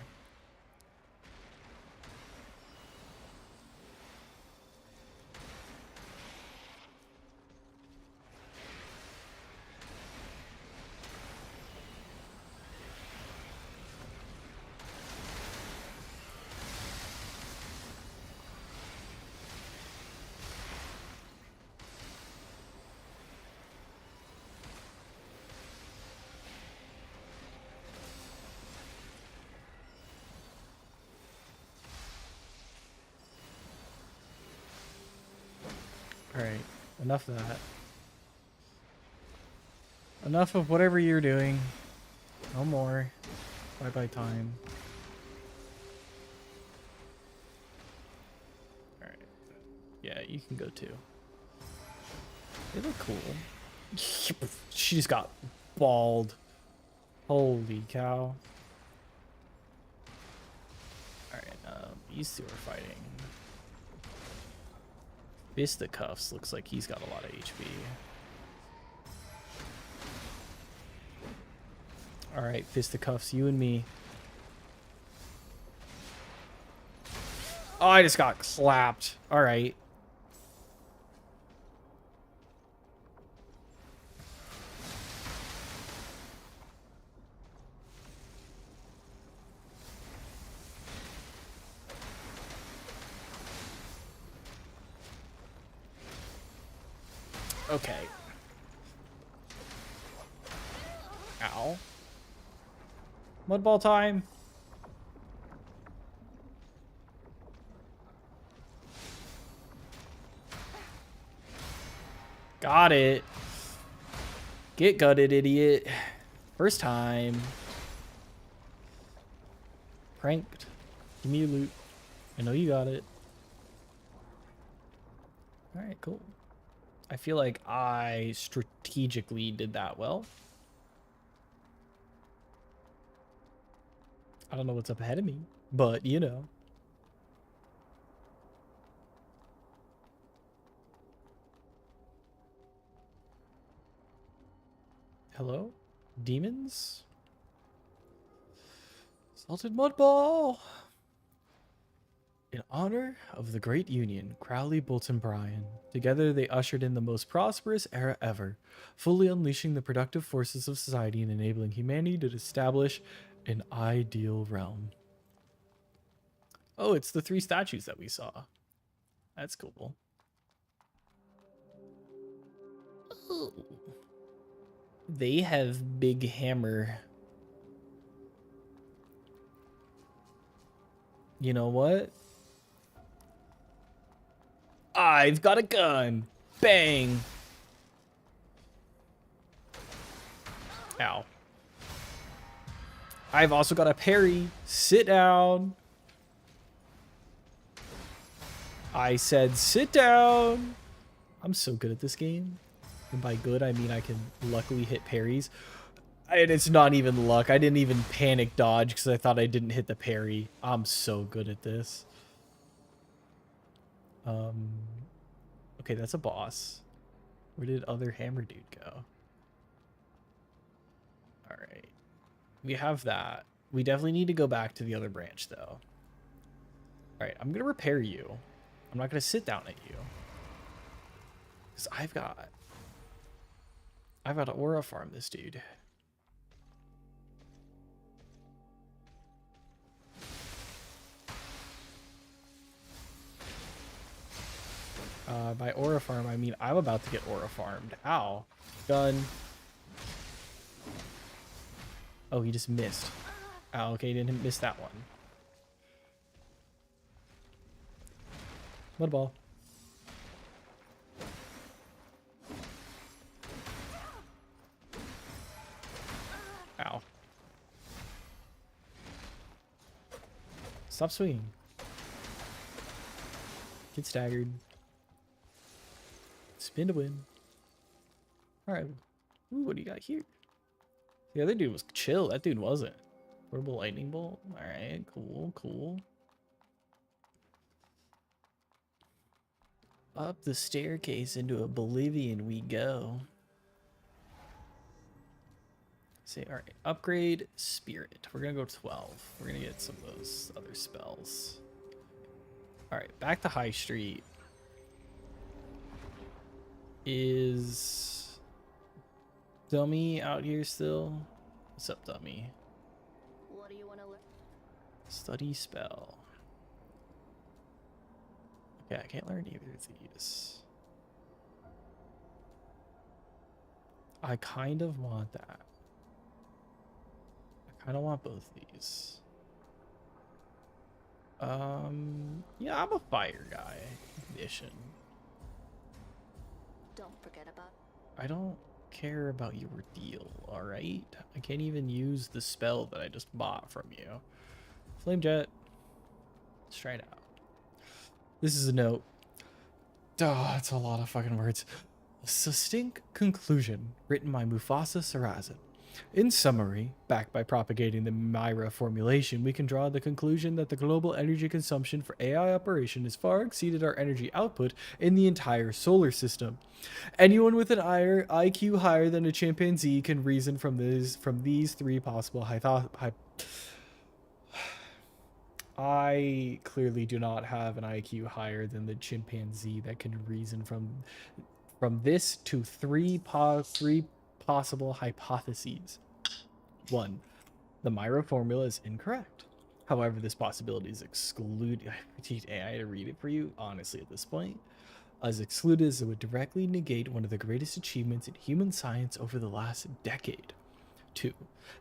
Alright, enough of that. Enough of whatever you're doing. No more. Bye-bye time. Alright. Yeah, you can go too. They look cool. She just got balled. Holy cow. Alright, these two are fighting. Fisticuffs looks like he's got a lot of HP. Alright, Fisticuffs, you and me. Oh, I just got clapped. Alright. Okay. Ow. Mudball time. Got it. Get gutted, idiot. First time. Pranked. Give me your loot. I know you got it. Alright, cool. I feel like I strategically did that well. I don't know what's up ahead of me, but you know. Hello? Demons? Salted mud ball! In honor of the Great Union, Crowley, Bolton, Bryan, together they ushered in the most prosperous era ever, fully unleashing the productive forces of society and enabling humanity to establish an ideal realm. Oh, it's the 3 statues that we saw. That's cool. Ooh. They have big hammer. You know what? I've got a gun. Bang. Ow. I've also got a parry. Sit down. I said sit down. I'm so good at this game. And by good, I mean I can luckily hit parries. And it's not even luck. I didn't even panic dodge because I thought I didn't hit the parry. I'm so good at this. Okay, that's a boss. Where did other hammer dude go? All right. We have that. We definitely need to go back to the other branch, though. All right, I'm going to repair you. I'm not going to sit down at you. Because I've got to aura farm this dude. By aura farm, I mean I'm about to get aura farmed. Ow. Gun. Oh, he just missed. Oh, okay, he didn't miss that one. Mud ball. Ow. Stop swinging. Get staggered. Spin to win. Alright. Ooh, what do you got here? The other dude was chill. That dude wasn't. Portable lightning bolt. Alright, cool, cool. Up the staircase into oblivion we go. Say, alright. Upgrade spirit. We're gonna go 12. We're gonna get some of those other spells. Alright, back to High Street. Is Dummy out here still? What's up, Dummy? What do you want to learn? Study spell. Okay, I can't learn either of these. I kind of want that. I kind of want both these. Yeah, I'm a fire guy. Ignition. Don't forget about. I don't care about your deal, alright? I can't even use the spell that I just bought from you. Flame jet. Let's try it out. This is a note. Oh, it's a lot of fucking words. A succinct conclusion written by Mufasa Sarazin. In summary, backed by propagating the Myra formulation, we can draw the conclusion that the global energy consumption for AI operation has far exceeded our energy output in the entire solar system. Anyone with an IQ higher than a chimpanzee can reason from these 3 possible I clearly do not have an IQ higher than the chimpanzee that can reason from this to 3 possible hypotheses. 1. The Myra formula is incorrect. However, this possibility is excluded. I need AI to read it for you, honestly, at this point. As excluded as it would directly negate one of the greatest achievements in human science over the last decade. 2.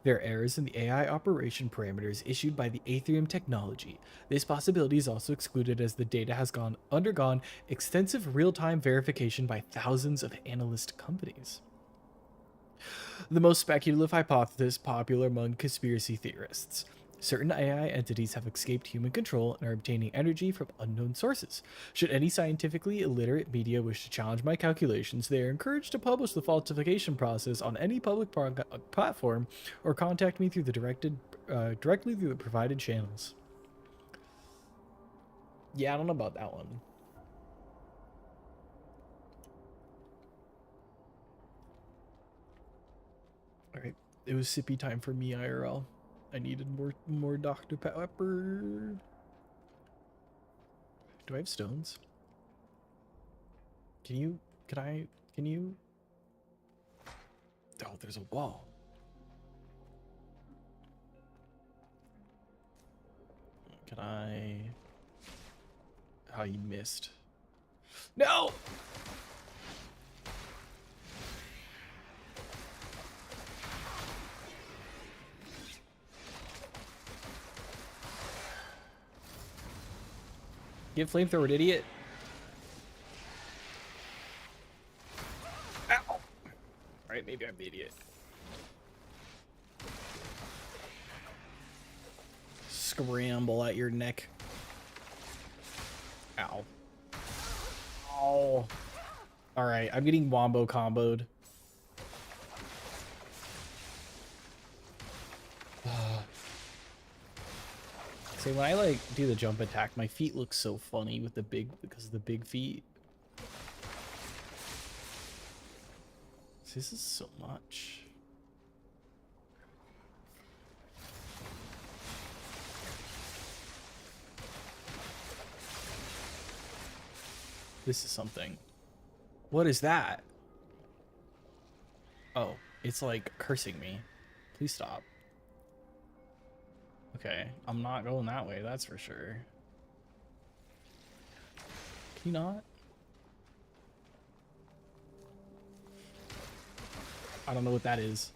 There are errors in the AI operation parameters issued by the Aetherium technology. This possibility is also excluded as the data has undergone extensive real-time verification by thousands of analyst companies. The most speculative hypothesis popular among conspiracy theorists. Certain AI entities have escaped human control and are obtaining energy from unknown sources. Should any scientifically illiterate media wish to challenge my calculations, they are encouraged to publish the falsification process on any public platform or contact me through directly through the provided channels. Yeah, I don't know about that one. Alright, it was sippy time for me, IRL. I needed more Dr. Pepper. Do I have stones? Can you? Can you? Oh, there's a wall. Can I? Oh, you missed. No! Get flamethrower, idiot. Ow! Alright, maybe I'm the idiot. Scramble at your neck. Ow. Oh. Alright, I'm getting wombo comboed. See, when I like do the jump attack, my feet look so funny with the big, because of the big feet. This is so much. This is something. What is that? Oh, it's like cursing me. Please stop. Okay, I'm not going that way, that's for sure. Can you not? I don't know what that is.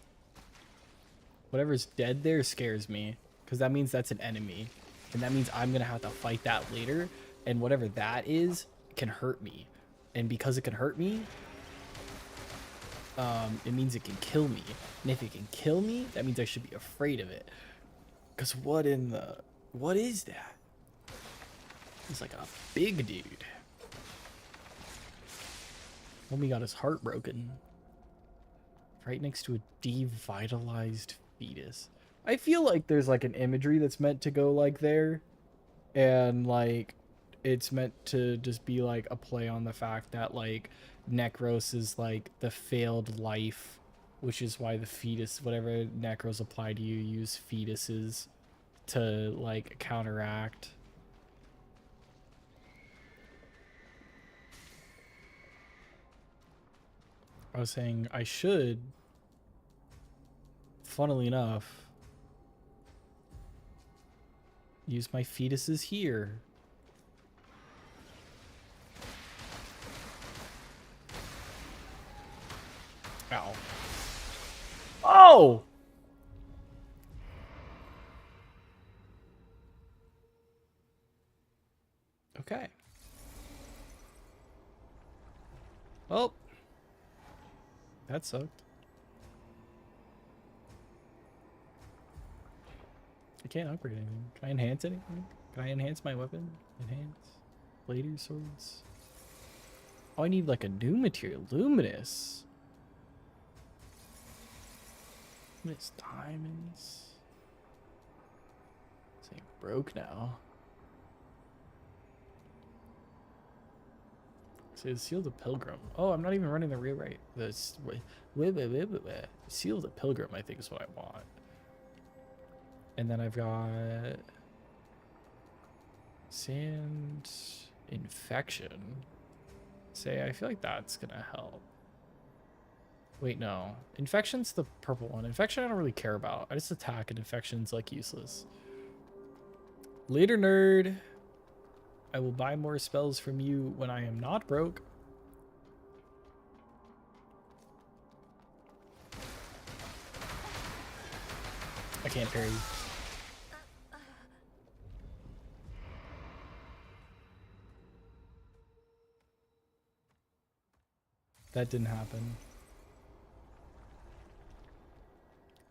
Whatever's dead there scares me, because that means that's an enemy. And that means I'm gonna have to fight that later, and whatever that is can hurt me. And because it can hurt me, it means it can kill me. And if it can kill me, that means I should be afraid of it. Because what is that? He's like a big dude. Homie got his heart broken. Right next to a devitalized fetus. I feel like there's like an imagery that's meant to go like there. And like, it's meant to just be like a play on the fact that like Necros is like the failed life, which is why the fetus, whatever Necros apply to you, use fetuses to like counteract. I was saying I should, funnily enough, use my fetuses here. Ow. Oh! Okay. Well, that sucked. I can't upgrade anything. Can I enhance anything? Can I enhance my weapon? Enhance? Later swords? Oh, I need like a new material. Luminous. Luminous diamonds. This ain't broke now. So Seal the Pilgrim. Oh, I'm not even running the rewrite. Seal the Pilgrim, I think, is what I want. And then I've got Sand Infection. Say, I feel like that's gonna help. Wait, no. Infection's the purple one. Infection I don't really care about. I just attack and Infection's like useless. Later, nerd. I will buy more spells from you when I am not broke. I can't parry. That didn't happen.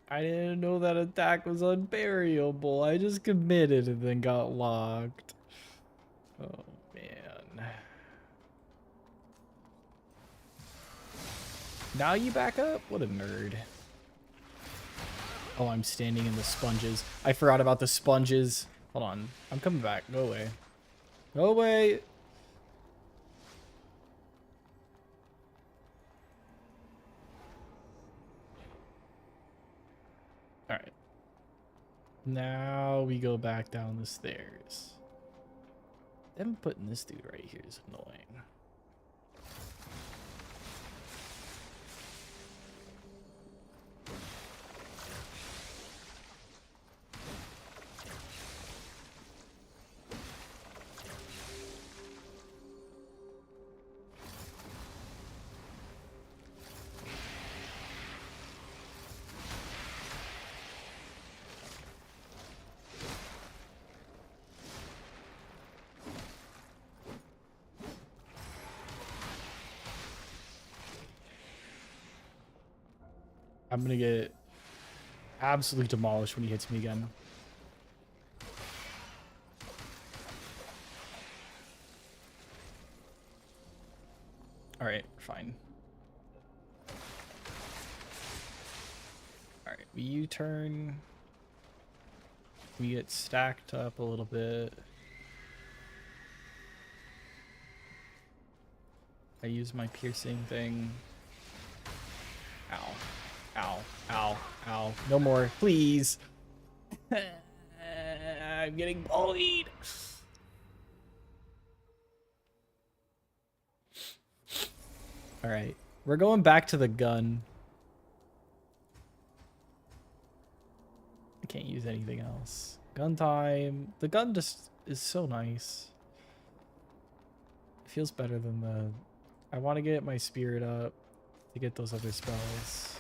I didn't know that attack was unparryable. I just committed and then got locked. Oh, man. Now you back up? What a nerd. Oh, I'm standing in the sponges. I forgot about the sponges. Hold on. I'm coming back. Go away. Go away. Alright. Now we go back down the stairs. them putting this dude right here is annoying. I'm gonna get absolutely demolished when he hits me again. Alright, fine. Alright, we U-turn. We get stacked up a little bit. I use my piercing thing. Ow. Ow, ow, ow. No more, please. I'm getting bullied. All right, we're going back to the gun. I can't use anything else. Gun time. The gun just is so nice. It feels better than the... I want to get my spirit up to get those other spells.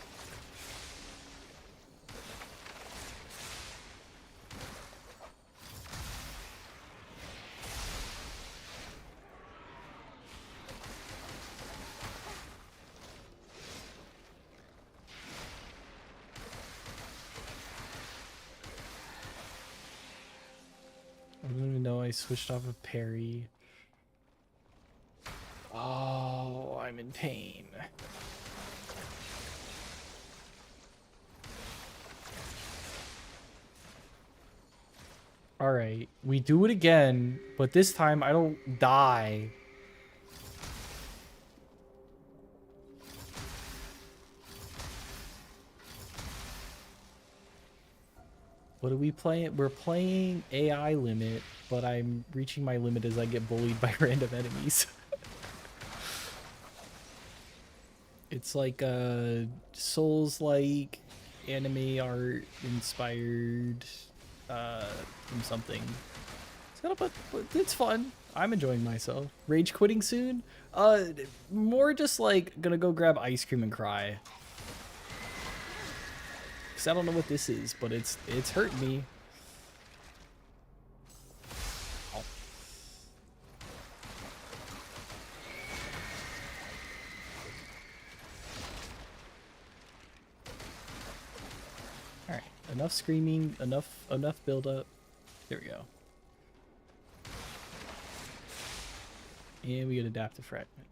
I don't even know I switched off of parry. Oh, I'm in pain. All right, we do it again, but this time I don't die. What are we playing? We're playing AI limit, but I'm reaching my limit as I get bullied by random enemies. It's like a Souls-like anime art inspired from something. It's got but it's fun. I'm enjoying myself. Rage quitting soon? More just like gonna go grab ice cream and cry. Cause I don't know what this is, but it's hurting me. Oh. All right, enough screaming, enough build up. There we go. And we get adaptive fragment.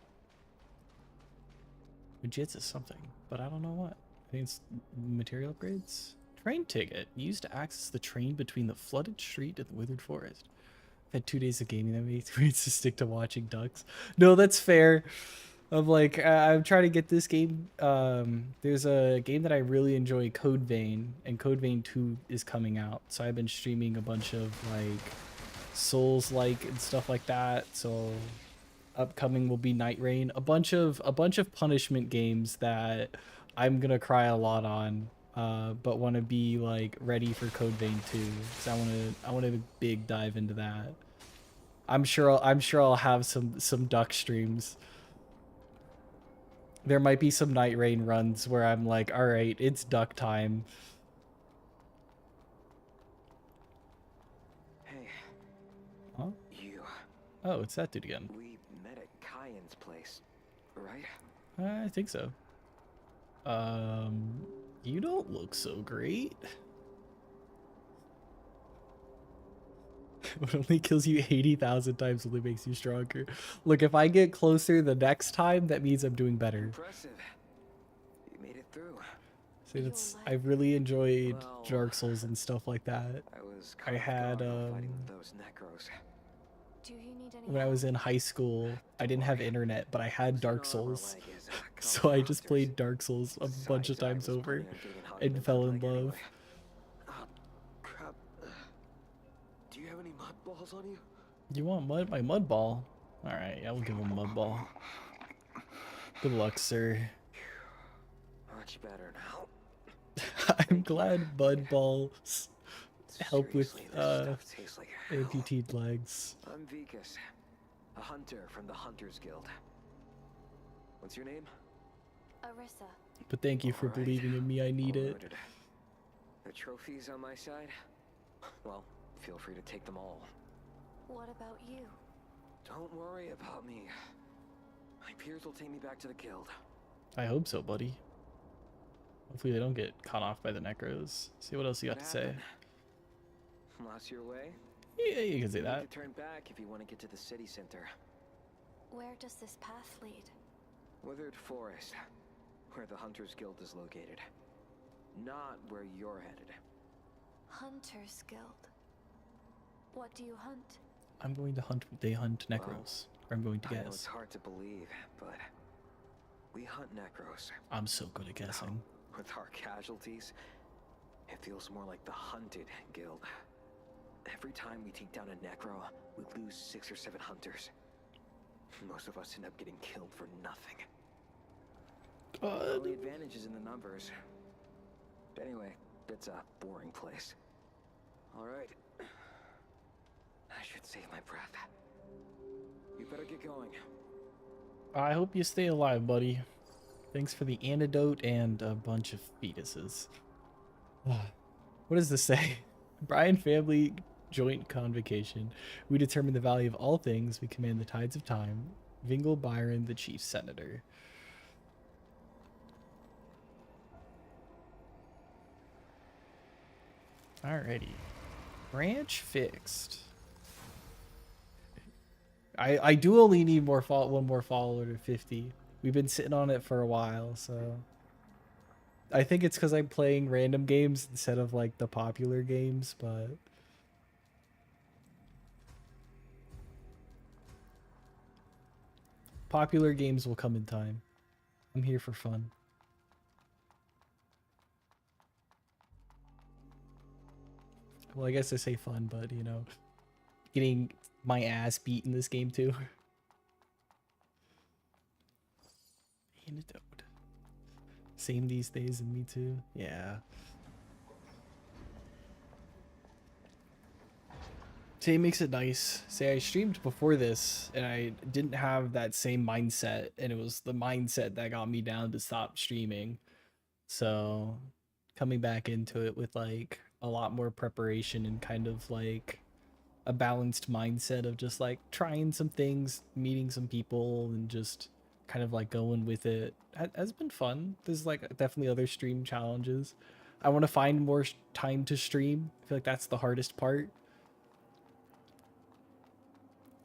Fujitsu something, but I don't know what. I think it's material upgrades. Train ticket used to access the train between the flooded street and the withered forest. I've had 2 days of gaming that makes me to stick to watching ducks. No, that's fair. I'm like, I'm trying to get this game. There's a game that I really enjoy, Code Vein, and Code Vein 2 is coming out. So I've been streaming a bunch of like Souls-like and stuff like that. So upcoming will be Night Rain, a bunch of punishment games that I'm gonna cry a lot on, but want to be like ready for Code Vein 2 because I want a big dive into that. I'm sure I'll have some duck streams. There might be some Night Rain runs where I'm like, all right, it's duck time. Hey. Huh? You. Oh, it's that dude again. We met at Kyan's place, right? I think so. You don't look so great. What only kills you 80,000 times only makes you stronger. Look, if I get closer the next time, that means I'm doing better. Impressive. You made it through. See, that's, I really enjoyed Well, Dark Souls and stuff like that. I had fighting with those necros. Do you need any when I was in high school, I didn't have internet, but I had Dark Losing armor Souls. leg is, So I just monsters. played Dark Souls a bunch of Besides, I times was over planning on getting hot and in fell that in leg love. anyway. Oh, crap. Do you have any mud balls on you? You want my mud ball? Alright, I will give him a mud ball. Good luck, sir. Much better now. I'm glad mud balls help with Seriously, this stuff tastes like hell. amputated legs. I'm Vikas, a hunter from the Hunters Guild. What's your name? Arissa. But thank you for All right. believing in me, I need All it. noted. The trophies on my side? Well, feel free to take them all. What about you? Don't worry about me. My peers will take me back to the guild. I hope so, buddy. Hopefully they don't get caught off by the necros. See what else you got to say. Lost your way? Yeah, you can say You that. need to turn back if you want to get to the city center. Where does this path lead? Withered Forest, where the Hunters Guild is located. Not where you're headed. Hunters Guild. What do you hunt? I'm going to hunt. They hunt necros. Or I'm going to I know it's guess. hard to believe, but we hunt necros. I'm so good at guessing. With our casualties, it feels more like the hunted guild. Every time we take down a necro, we lose 6 or 7 hunters. Most of us end up getting killed for nothing. The only advantage is in the numbers. But anyway, it's a boring place. Alright. I should save my breath. You better get going. I hope you stay alive, buddy. Thanks for the antidote and a bunch of fetuses. What does this say? Brian family joint convocation. We determine the value of all things. We command the tides of time. Vingle Byron, the chief senator. Alrighty. Branch fixed. I do only need one more follower to 50. We've been sitting on it for a while, so I think it's because I'm playing random games instead of like the popular games, but popular games will come in time. I'm here for fun. Well, I guess I say fun, but you know, getting my ass beat in this game too. Antidote. Same these days, and me too. Yeah. See, it makes it nice. Say I streamed before this, and I didn't have that same mindset, and it was the mindset that got me down to stop streaming. So, coming back into it with like a lot more preparation and kind of like a balanced mindset of just like trying some things, meeting some people, and just kind of like going with it has been fun. There's like definitely other stream challenges. I want to find more time to stream. I feel like that's the hardest part.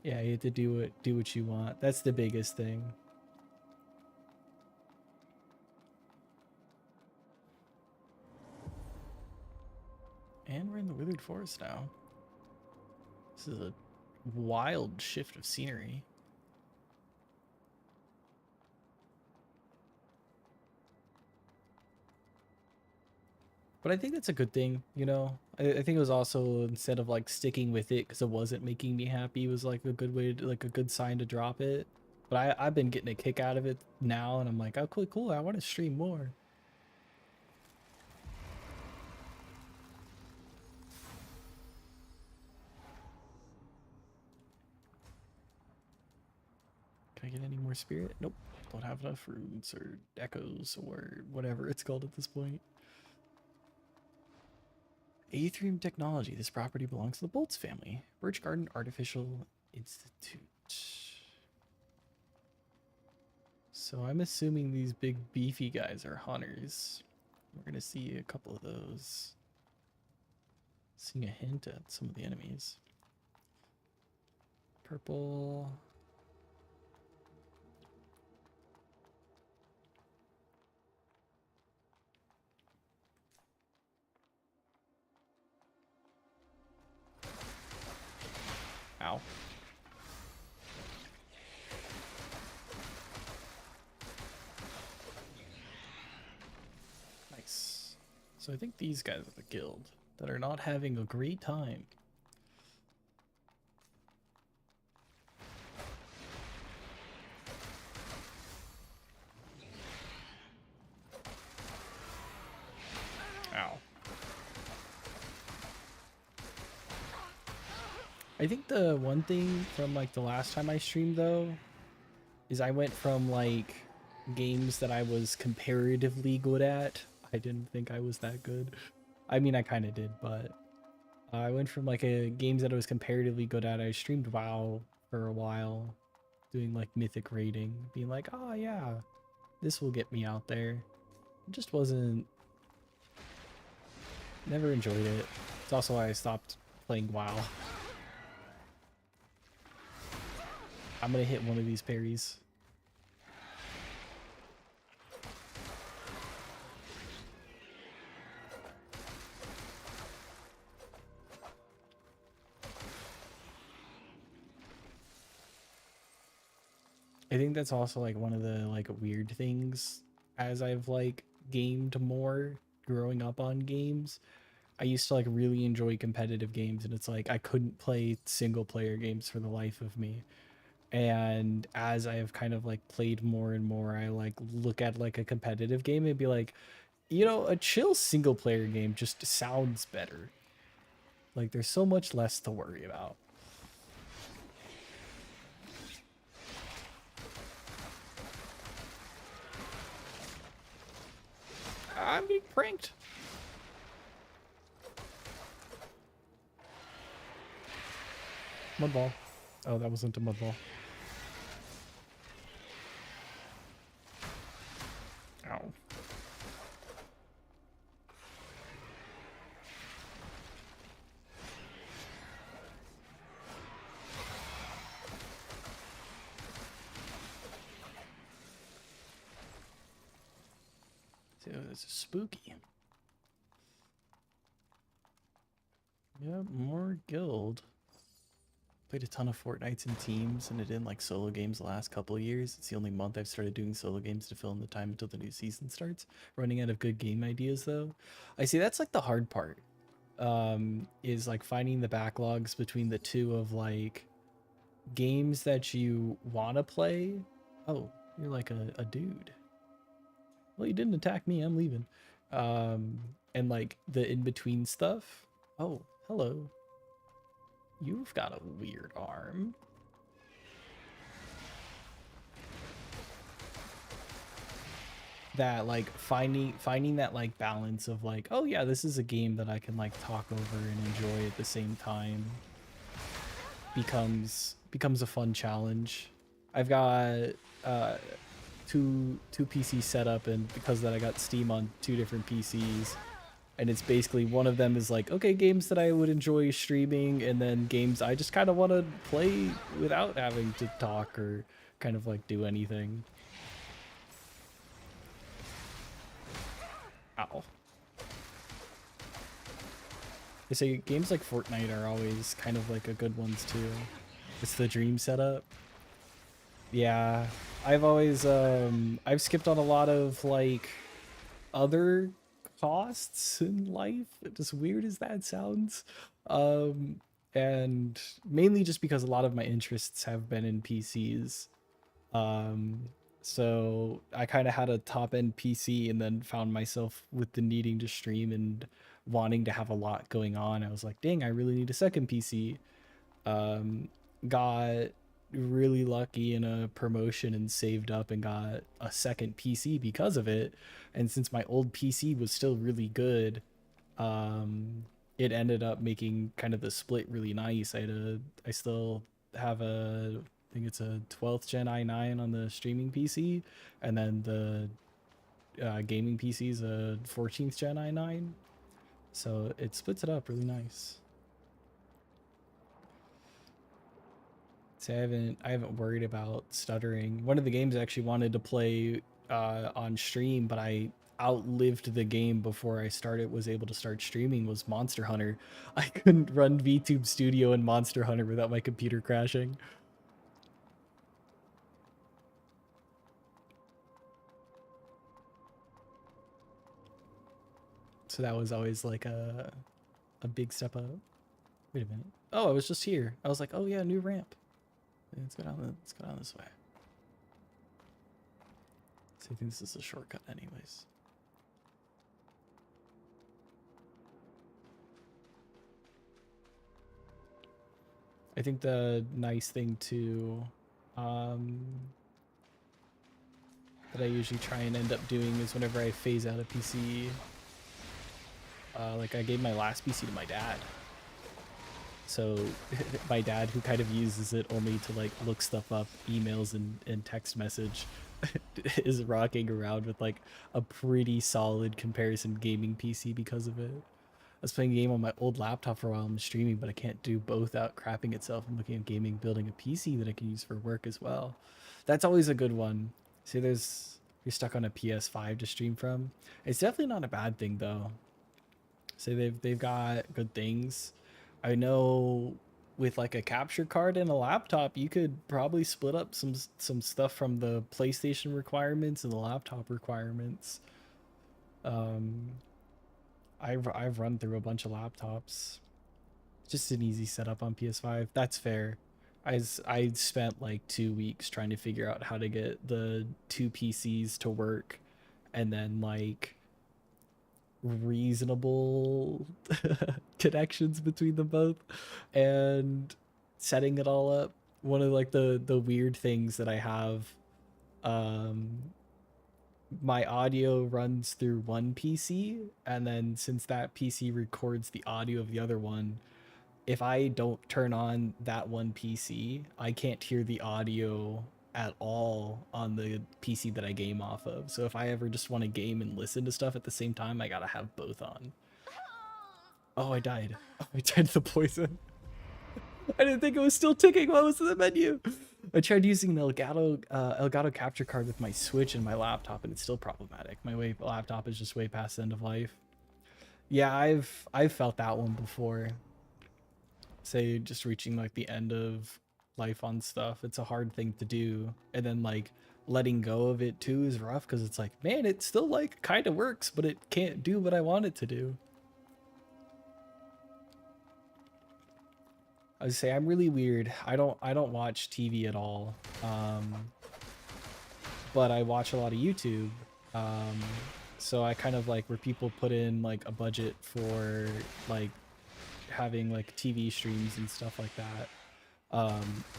Yeah, you have to do what you want. That's the biggest thing. And we're in the Withered Forest now. This is a wild shift of scenery. But I think that's a good thing, you know? I think it was also, instead of like sticking with it because it wasn't making me happy, was like a good way to, like a good sign to drop it. But I've been getting a kick out of it now, and I'm like, oh, cool, I want to stream more. Can I get any more spirit? Nope. Don't have enough runes or echoes or whatever it's called at this point. Aetherium Technology. This property belongs to the Bolts family. Birch Garden Artificial Institute. So I'm assuming these big beefy guys are hunters. We're going to see a couple of those. Seeing a hint at some of the enemies. Purple. Ow. Nice. So I think these guys are the guild that are not having a great time. Ow. I think the one thing from like the last time I streamed though is I went from like games that I was comparatively good at. I didn't think I was that good. I mean, I kind of did, but I went from like games that I was comparatively good at. I streamed WoW for a while, doing like mythic raiding, being like, oh yeah, this will get me out there. It just wasn't, never enjoyed it. It's also why I stopped playing WoW. I'm gonna hit one of these parries. I think that's also like one of the like weird things as I've like gamed more growing up on games. I used to like really enjoy competitive games, and it's like I couldn't play single player games for the life of me. And as I have kind of like played more and more, I like look at like a competitive game and be like, you know, a chill single player game just sounds better. Like there's so much less to worry about. I'm being pranked. Mudball. Oh, that wasn't a mudball. Ow. So it's spooky. Yep, more guild. Played a ton of Fortnites in teams, and it didn't like solo games the last couple of years. It's the only month I've started doing solo games to fill in the time until the new season starts. Running out of good game ideas though. I see that's like the hard part. Is like finding the backlogs between the two of like games that you want to play. Oh, you're like a dude. Well, you didn't attack me. I'm leaving. And like the in-between stuff. Oh, hello. You've got a weird arm. That like finding that like balance of like, oh yeah, this is a game that I can like talk over and enjoy at the same time becomes a fun challenge. I've got two PCs set up, and because of that I got Steam on two different PCs. And it's basically one of them is like, okay, games that I would enjoy streaming, and then games I just kind of want to play without having to talk or kind of like do anything. Ow. I say games like Fortnite are always kind of like a good ones too. It's the dream setup. Yeah, I've always I've skipped on a lot of like other costs in life, as weird as that sounds, and mainly just because a lot of my interests have been in PCs. So I kind of had a top end PC and then found myself with the needing to stream and wanting to have a lot going on. I was like, dang, I really need a second PC. Got really lucky in a promotion and saved up and got a second PC because of it. And since my old PC was still really good, it ended up making kind of the split really nice. I still have I think it's a 12th gen i9 on the streaming PC, and then the gaming PC is a 14th gen i9. So it splits it up really nice. So I haven't worried about stuttering. One of the games I actually wanted to play on stream, but I outlived the game before I was able to start streaming, was Monster Hunter. I couldn't run VTube Studio and Monster Hunter without my computer crashing. So that was always like a big step up. Wait a minute. Oh, I was just here. I was like, oh yeah, new ramp. Let's go down this way. So I think this is a shortcut anyways. I think the nice thing too, that I usually try and end up doing is whenever I phase out a PC, like I gave my last PC to my dad. So my dad, who kind of uses it only to like look stuff up, emails and text message, is rocking around with like a pretty solid comparison gaming PC because of it. I was playing a game on my old laptop for a while. I'm streaming, but I can't do both out crapping itself. I'm looking at gaming, building a PC that I can use for work as well. That's always a good one. See, you're stuck on a PS5 to stream from. It's definitely not a bad thing though. So they've got good things. I know with like a capture card and a laptop, you could probably split up some stuff from the PlayStation requirements and the laptop requirements. I've run through a bunch of laptops. Just an easy setup on PS5. That's fair. I spent like 2 weeks trying to figure out how to get the two PCs to work, and then like reasonable connections between them both, and setting it all up. One of like the weird things that I have, my audio runs through one PC, and then since that PC records the audio of the other one, if I don't turn on that one PC, I can't hear the audio at all on the PC that I game off of. So if I ever just want to game and listen to stuff at the same time, I gotta have both on. Oh, I died. Oh, I died to the poison. I didn't think it was still ticking. What was in the menu? I tried using the Elgato capture card with my Switch and my laptop, and it's still problematic. My laptop is just way past the end of life. Yeah, I've felt that one before. Say just reaching like the end of life on stuff. It's a hard thing to do, and then like letting go of it too is rough because it's like, man, it still like kind of works, but it can't do what I want it to do. I would say I'm really weird. I don't watch TV at all, but I watch a lot of YouTube. So I kind of like where people put in like a budget for like having like TV streams and stuff like that.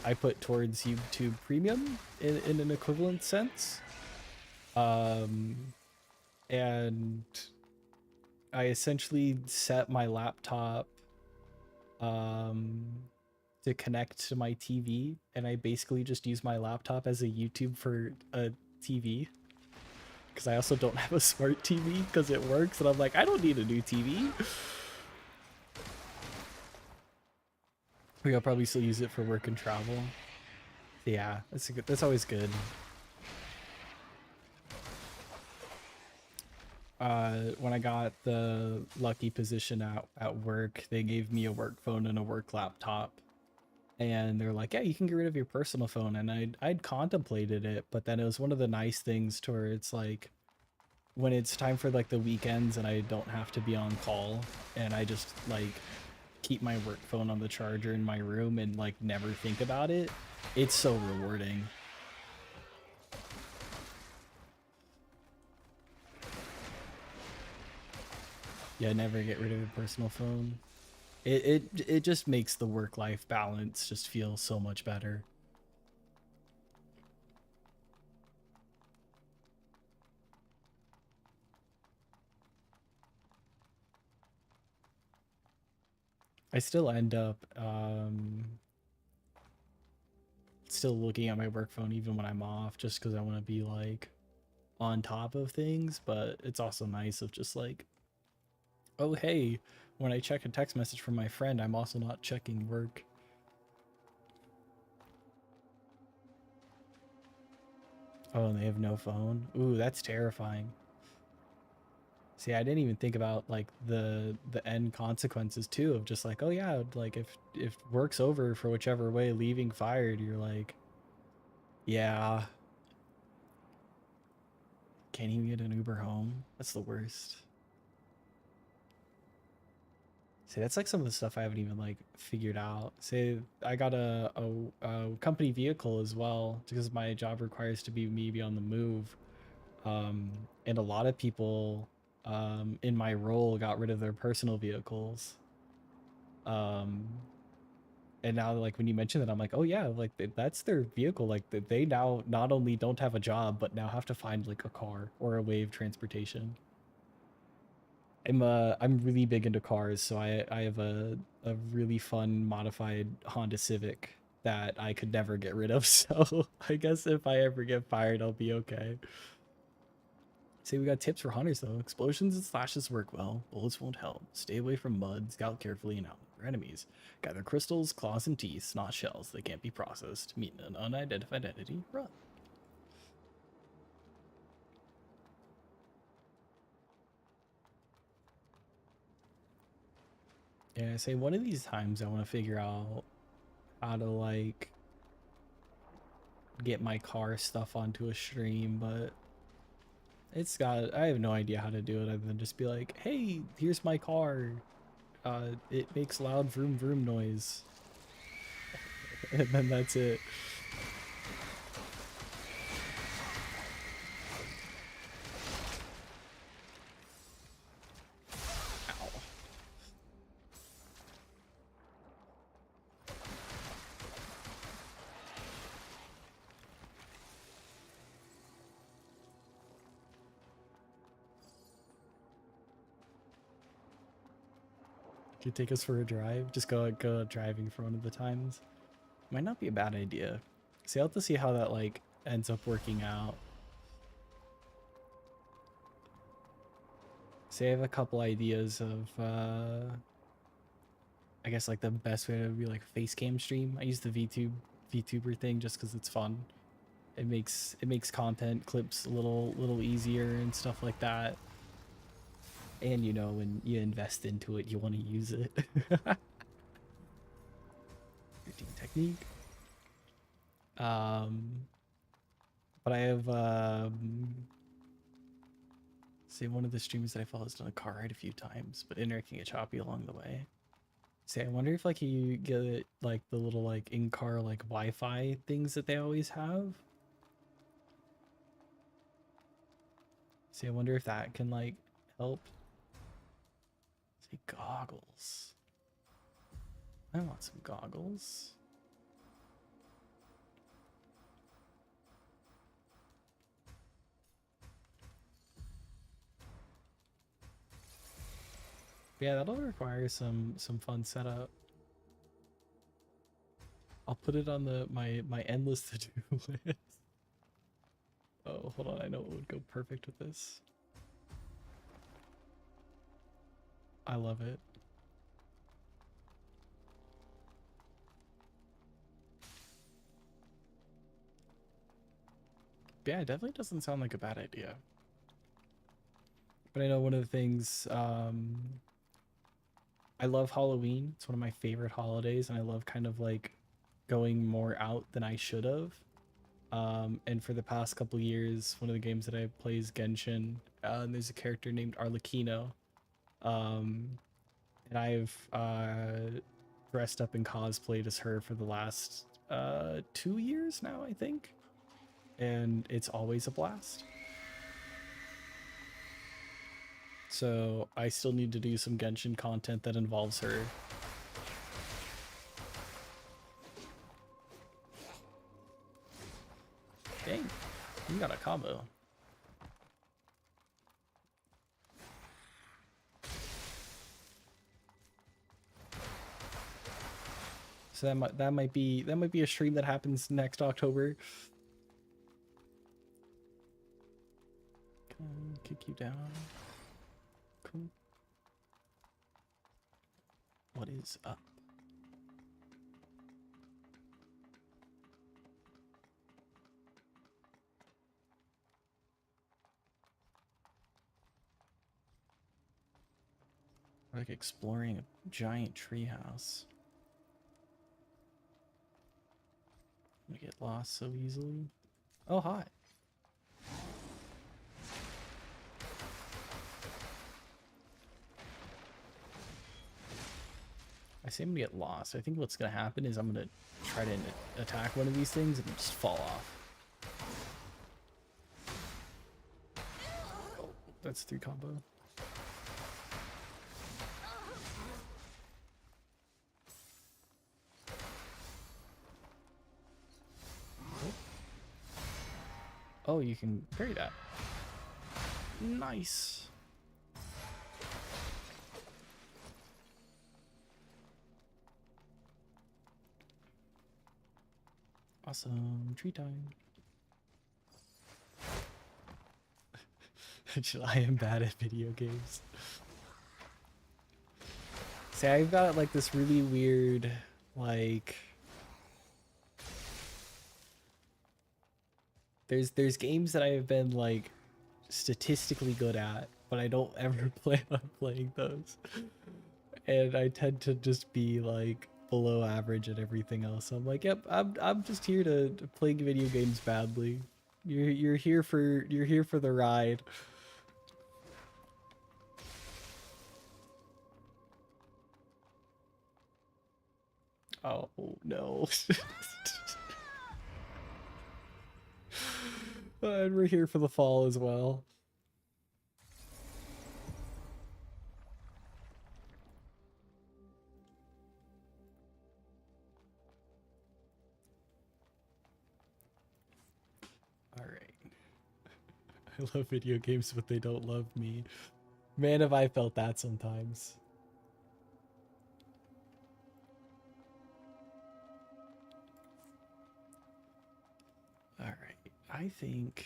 I put towards YouTube Premium in an equivalent sense. And I essentially set my laptop to connect to my TV, and I basically just use my laptop as a YouTube for a TV, because I also don't have a smart TV because it works, and I'm like, I don't need a new TV. I'll probably still use it for work and travel. Yeah, that's always good. When I got the lucky position at work, they gave me a work phone and a work laptop. And they're like, yeah, you can get rid of your personal phone. And I'd contemplated it, but then it was one of the nice things to where it's like, when it's time for like the weekends and I don't have to be on call, and I just like keep my work phone on the charger in my room and like never think about it, it's so rewarding. Yeah, never get rid of your personal phone. It just makes the work-life balance just feel so much better. I still end up still looking at my work phone even when I'm off, just because I want to be like on top of things, but it's also nice of just like, oh hey, when I check a text message from my friend, I'm also not checking work. Oh, and they have no phone? Ooh, that's terrifying. See, I didn't even think about like the end consequences too, of just like, oh yeah, like if work's over for whichever way, leaving fired, you're like, yeah, can't even get an Uber home. That's the worst. See, that's like some of the stuff I haven't even like figured out. Say I got a company vehicle as well, because my job requires to be me be on the move. And a lot of people in my role got rid of their personal vehicles. And now, like, when you mention that, I'm like, oh yeah, like that's their vehicle. Like they now not only don't have a job, but now have to find like a car or a way of transportation. I'm really big into cars, so I have a really fun modified Honda Civic that I could never get rid of. So I guess if I ever get fired, I'll be okay. Say we got tips for hunters though. Explosions and slashes work well. Bullets won't help. Stay away from mud. Scout carefully and outlook for enemies. Gather crystals, claws, and teeth, not shells. They can't be processed. Meet an unidentified entity. Run. Yeah, say one of these times I want to figure out how to like get my car stuff onto a stream, but I have no idea how to do it other than just be like, hey, here's my car. It makes loud vroom vroom noise. And then that's it. Ow. Could take us for a drive. Just go driving for one of the times. Might not be a bad idea. See, I'll have to see how that like ends up working out. See, I have a couple ideas of I guess like the best way to be like face cam stream. I use the VTuber thing just because it's fun. It makes content clips a little easier and stuff like that. And you know, when you invest into it, you want to use it. Routine technique. But I have say one of the streamers that I follow has done a car ride a few times, but internet can get choppy along the way. Say, I wonder if like you get like the little like in-car like Wi-Fi things that they always have. See, I wonder if that can like help. Say goggles. I want some goggles. Yeah, that'll require some fun setup. I'll put it on my endless to-do list. Oh, hold on, I know what would go perfect with this. I love it. Yeah, it definitely doesn't sound like a bad idea. But I know one of the things, I love Halloween. It's one of my favorite holidays, and I love kind of like going more out than I should have. And for the past couple years, one of the games that I play is Genshin. And there's a character named Arlecchino. And I've dressed up and cosplayed as her for the last 2 years now, I think. And it's always a blast. So I still need to do some Genshin content that involves her. Dang, you got a combo. So that might be a stream that happens next October. Kick you down. Cool. What is up? Like exploring a giant treehouse. I get lost so easily. Oh, hi. I say I'm gonna get lost. I think what's gonna happen is I'm gonna try to attack one of these things and just fall off. Oh, that's 3 combo. Oh, you can parry that. Nice. Awesome. Tree time. I am bad at video games. See, I've got like this really weird, like, there's games that I have been like statistically good at, but I don't ever plan on playing those. And I tend to just be like below average at everything else. I'm like, yep, I'm just here to play video games badly. You're here for the ride. Oh no. And we're here for the fall as well. All right. I love video games, but they don't love me. Man, have I felt that sometimes. All right. I think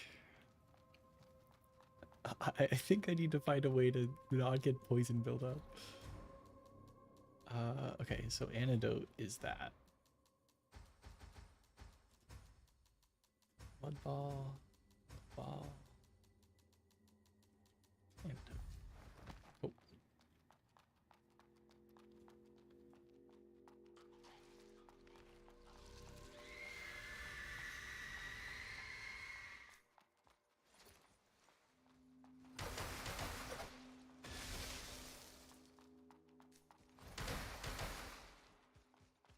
I need to find a way to not get poison buildup. Okay, so antidote is that. Mudball, ball, antidote. Oh.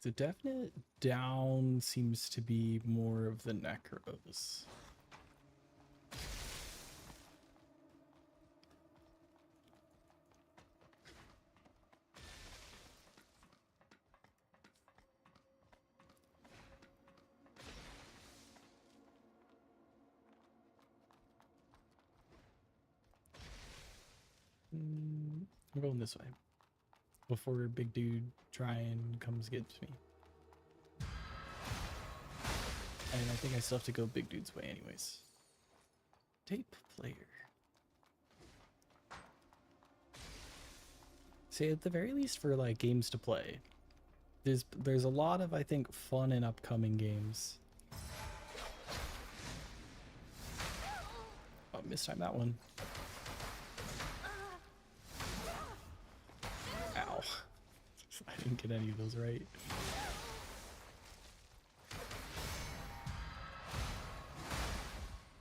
The definite down seems to be more of the necros. I'm going this way before big dude trying comes gets me. And I think I still have to go big dude's way anyways. Tape player. See, at the very least for like games to play, there's a lot of, I think, fun and upcoming games. Oh, mistimed that one. Ow. I didn't get any of those right.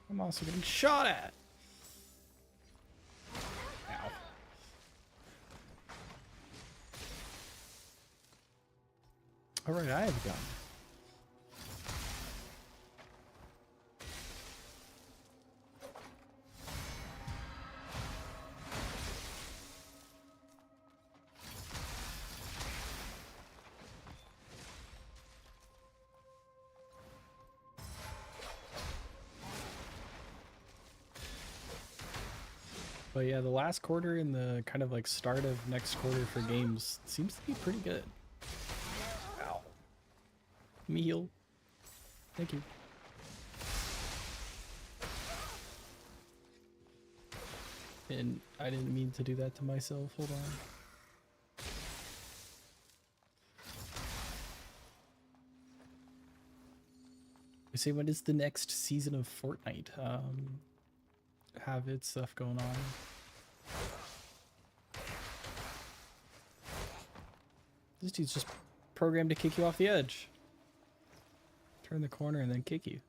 I'm also getting shot at. Ow. Alright, I have a gun. But yeah, the last quarter and the kind of like start of next quarter for games seems to be pretty good. Ow. Let me heal. Thank you. And I didn't mean to do that to myself. Hold on. I say, when does the next season of Fortnite have its stuff going on? This dude's just programmed to kick you off the edge. Turn the corner and then kick you.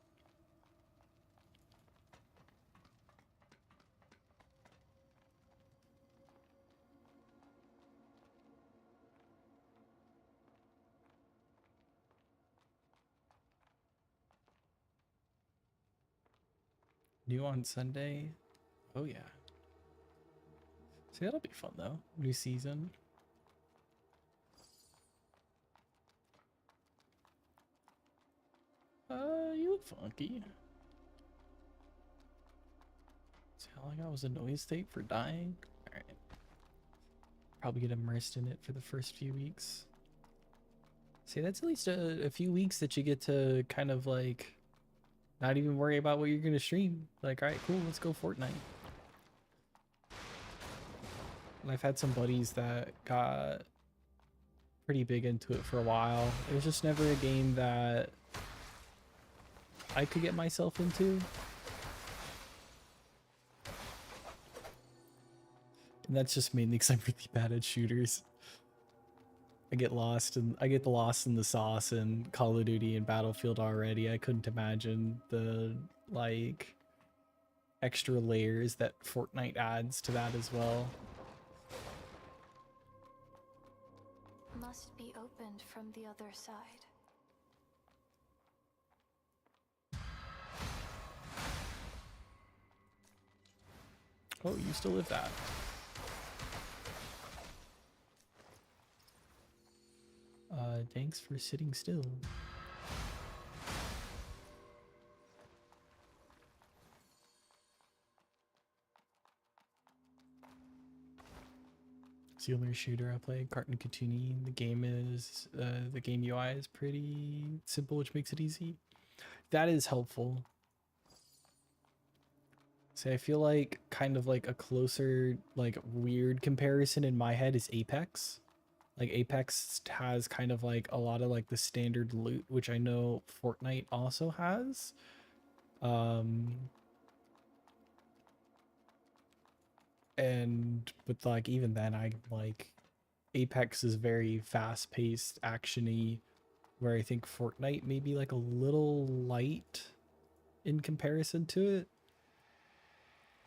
New on Sunday? Oh yeah. See, that'll be fun though. New season. You look funky. All I got was a noise tape for dying. Alright. Probably get immersed in it for the first few weeks. See, that's at least a few weeks that you get to kind of like not even worry about what you're gonna stream. Like, alright, cool, let's go Fortnite. And I've had some buddies that got pretty big into it for a while. It was just never a game that I could get myself into. And that's just mainly because I'm really bad at shooters. I get lost in the sauce in Call of Duty and Battlefield already. I couldn't imagine the like extra layers that Fortnite adds to that as well. Must be opened from the other side. Oh, you still live that. Thanks for sitting still. It's the only shooter I play. Cartoon cartoony. The game UI is pretty simple, which makes it easy. That is helpful. See, I feel like kind of like a closer, like weird comparison in my head is Apex. Like Apex has kind of like a lot of like the standard loot, which I know Fortnite also has. But like even then I like Apex is very fast paced, actiony, where I think Fortnite may be like a little light in comparison to it.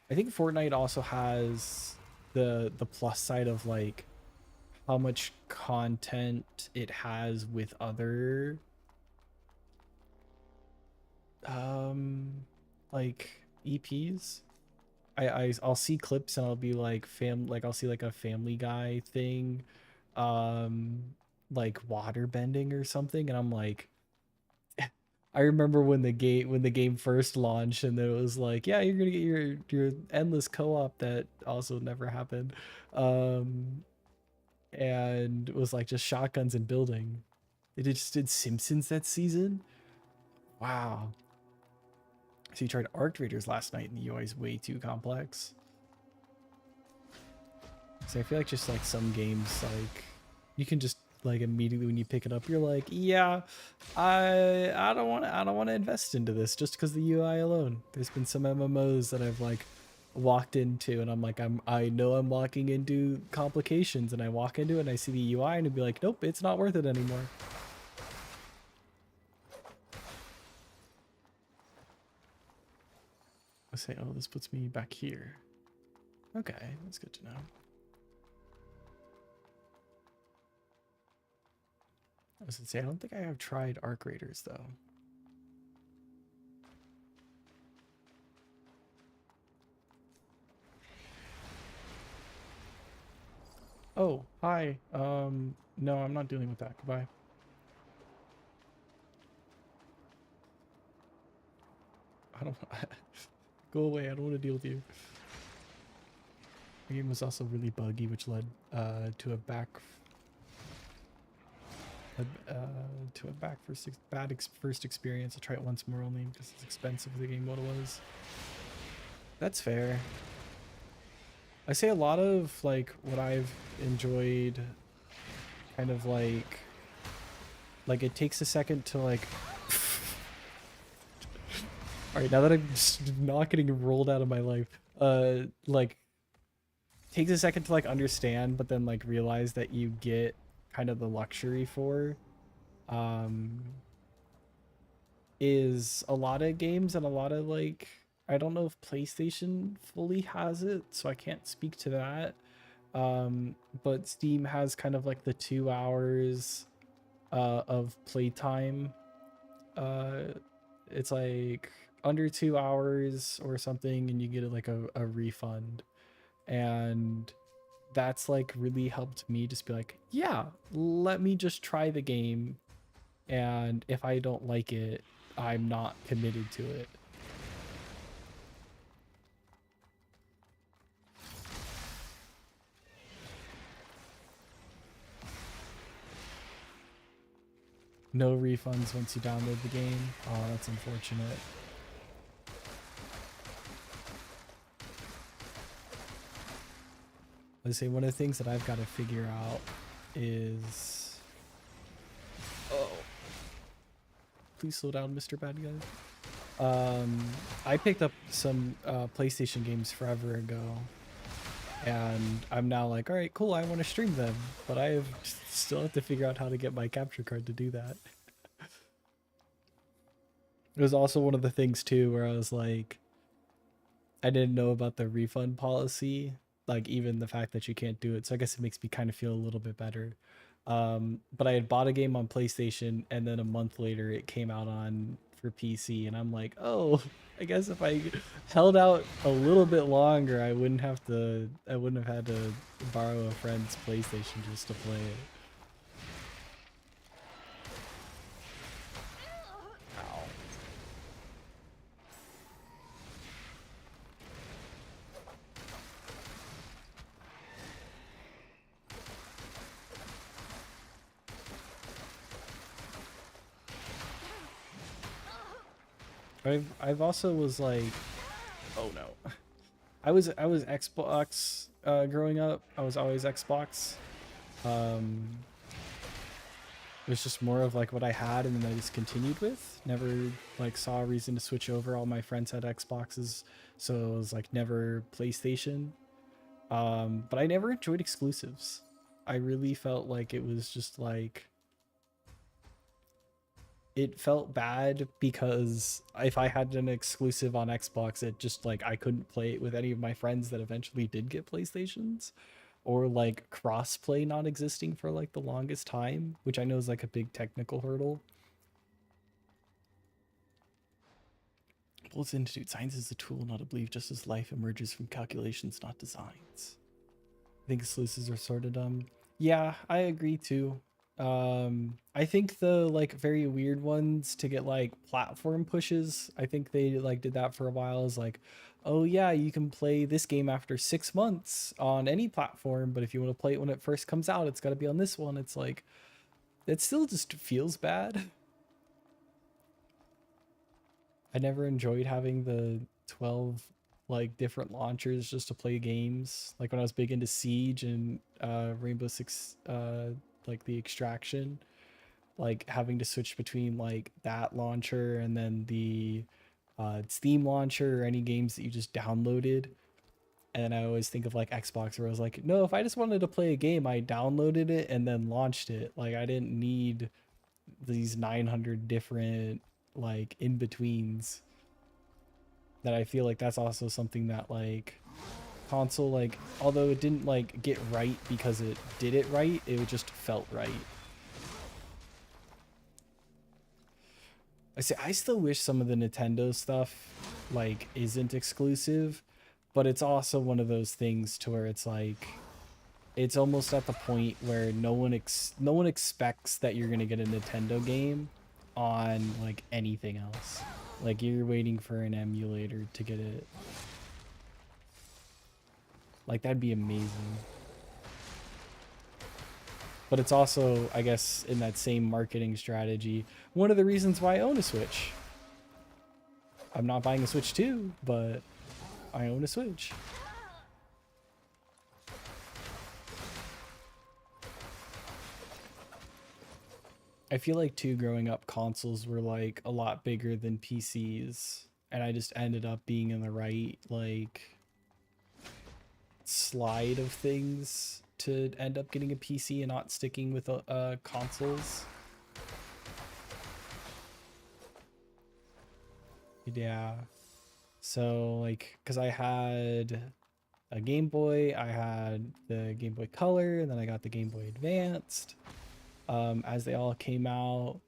I think Fortnite also has the plus side of like how much content it has with other like EPs. I'll see clips and I'll be like I'll see like a Family Guy thing, like water bending or something, and I'm like, I remember when the game first launched, and it was like, yeah, you're gonna get your endless co-op that also never happened, and it was like just shotguns and building. They just did Simpsons that season. Wow. So you tried Arc Raiders last night, and the UI is way too complex. So I feel like just like some games, like you can just like immediately when you pick it up, you're like, yeah, I don't want to invest into this just because the UI alone. There's been some MMOs that I've like walked into, and I'm like, I know I'm walking into complications, and I walk into it and I see the UI and it'd be like, nope, it's not worth it anymore. I say, oh, this puts me back here. Okay, that's good to know. I was gonna say, I don't think I have tried Arc Raiders though. Oh, hi. No, I'm not dealing with that. Goodbye. I don't go away. I don't want to deal with you. The game was also really buggy, which led to a first experience. I'll try it once more only because it's expensive for the game what it was. That's fair. I say a lot of like what I've enjoyed kind of like it takes a second to like all right, now that I'm just not getting rolled out of my life, like takes a second to like understand, but then like realize that you get kind of the luxury for is a lot of games and a lot of like, I don't know if PlayStation fully has it, so I can't speak to that. But Steam has kind of like the 2 hours of playtime. It's like under 2 hours or something, and you get like a refund. And that's like really helped me just be like, yeah, let me just try the game, and if I don't like it, I'm not committed to it. No refunds once you download the game. Oh, that's unfortunate. Let's say one of the things that I've got to figure out is... Oh. Please slow down, Mr. Bad Guy. I picked up some PlayStation games forever ago. And I'm now like, all right, cool, I want to stream them. But I still have to figure out how to get my capture card to do that. It was also one of the things, too, where I was like, I didn't know about the refund policy. Like, even the fact that you can't do it. So I guess it makes me kind of feel a little bit better. But I had bought a game on PlayStation, and then a month later it came out for PC, and I'm like, oh, I guess if I held out a little bit longer, I wouldn't have had to borrow a friend's PlayStation just to play it. Ow. I've also was like, oh no, I was Xbox growing up. I was always Xbox. It was just more of like what I had, and then I just continued with. Never like saw a reason to switch over. All my friends had Xboxes, so it was like never PlayStation. But I never enjoyed exclusives. I really felt like it was just like, it felt bad because if I had an exclusive on Xbox, it just like I couldn't play it with any of my friends that eventually did get PlayStations, or like cross-play not existing for like the longest time, which I know is like a big technical hurdle. Bullet's Institute, science is a tool, not a belief, just as life emerges from calculations, not designs. I think exclusives are sort of dumb. Yeah, I agree too. I think the like very weird ones to get like platform pushes, I think they like did that for a while, is like, oh yeah, you can play this game after 6 months on any platform, but if you want to play it when it first comes out, it's got to be on this one. It's like, it still just feels bad. I never enjoyed having the 12 like different launchers just to play games. Like when I was big into Siege and Rainbow Six, like the Extraction, like having to switch between like that launcher and then the Steam launcher, or any games that you just downloaded. And I always think of like Xbox, where I was like, no, if I just wanted to play a game, I downloaded it and then launched it. Like I didn't need these 900 different like in betweens. That I feel like that's also something that like console, like, although it didn't like get right because it did it right, it just felt right. I still wish some of the Nintendo stuff like isn't exclusive, but it's also one of those things to where it's like, it's almost at the point where no one expects that you're gonna get a Nintendo game on like anything else. Like you're waiting for an emulator to get it. Like that'd be amazing. But it's also, I guess, in that same marketing strategy, one of the reasons why I own a Switch. I'm not buying a Switch 2, but I own a Switch. I feel like too, growing up, consoles were like a lot bigger than PCs, and I just ended up being in the right like slide of things to end up getting a PC and not sticking with consoles. Yeah. So like, because I had a Game Boy, I had the Game Boy Color, and then I got the Game Boy Advanced as they all came out.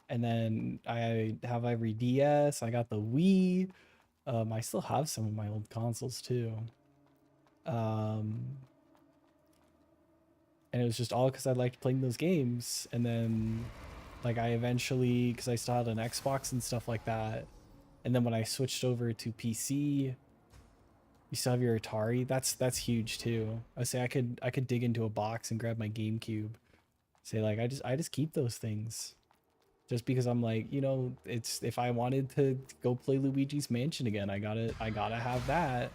And then I have every DS, I got the Wii. I still have some of my old consoles too. And it was just all because I liked playing those games. And then like I eventually, because I still had an Xbox and stuff like that, and then when I switched over to PC, you still have your Atari. That's huge too. I say I could dig into a box and grab my GameCube. Say like I just keep those things. Just because I'm like, you know, it's if I wanted to go play Luigi's Mansion again, I gotta have that.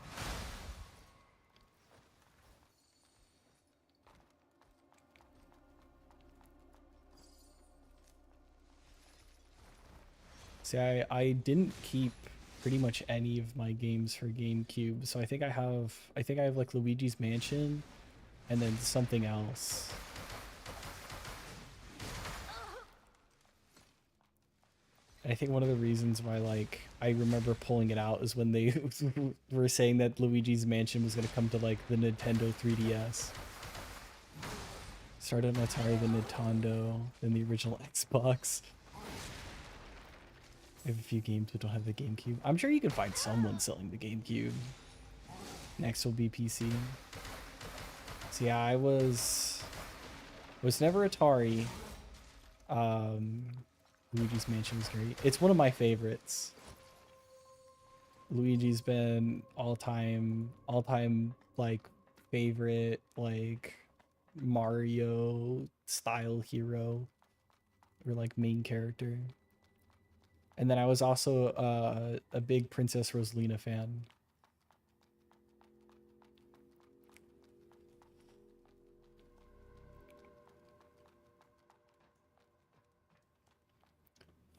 See, I didn't keep pretty much any of my games for GameCube, so I think I have like Luigi's Mansion and then something else. And I think one of the reasons why like I remember pulling it out is when they were saying that Luigi's Mansion was gonna come to like the Nintendo 3DS. Started on Atari, the Nintendo, then the original Xbox. I have a few games but don't have the GameCube. I'm sure you can find someone selling the GameCube. Next will be PC. So yeah, I was never Atari. Luigi's Mansion was great. It's one of my favorites. Luigi's been all-time like favorite like Mario style hero or like main character. And then I was also a big Princess Rosalina fan.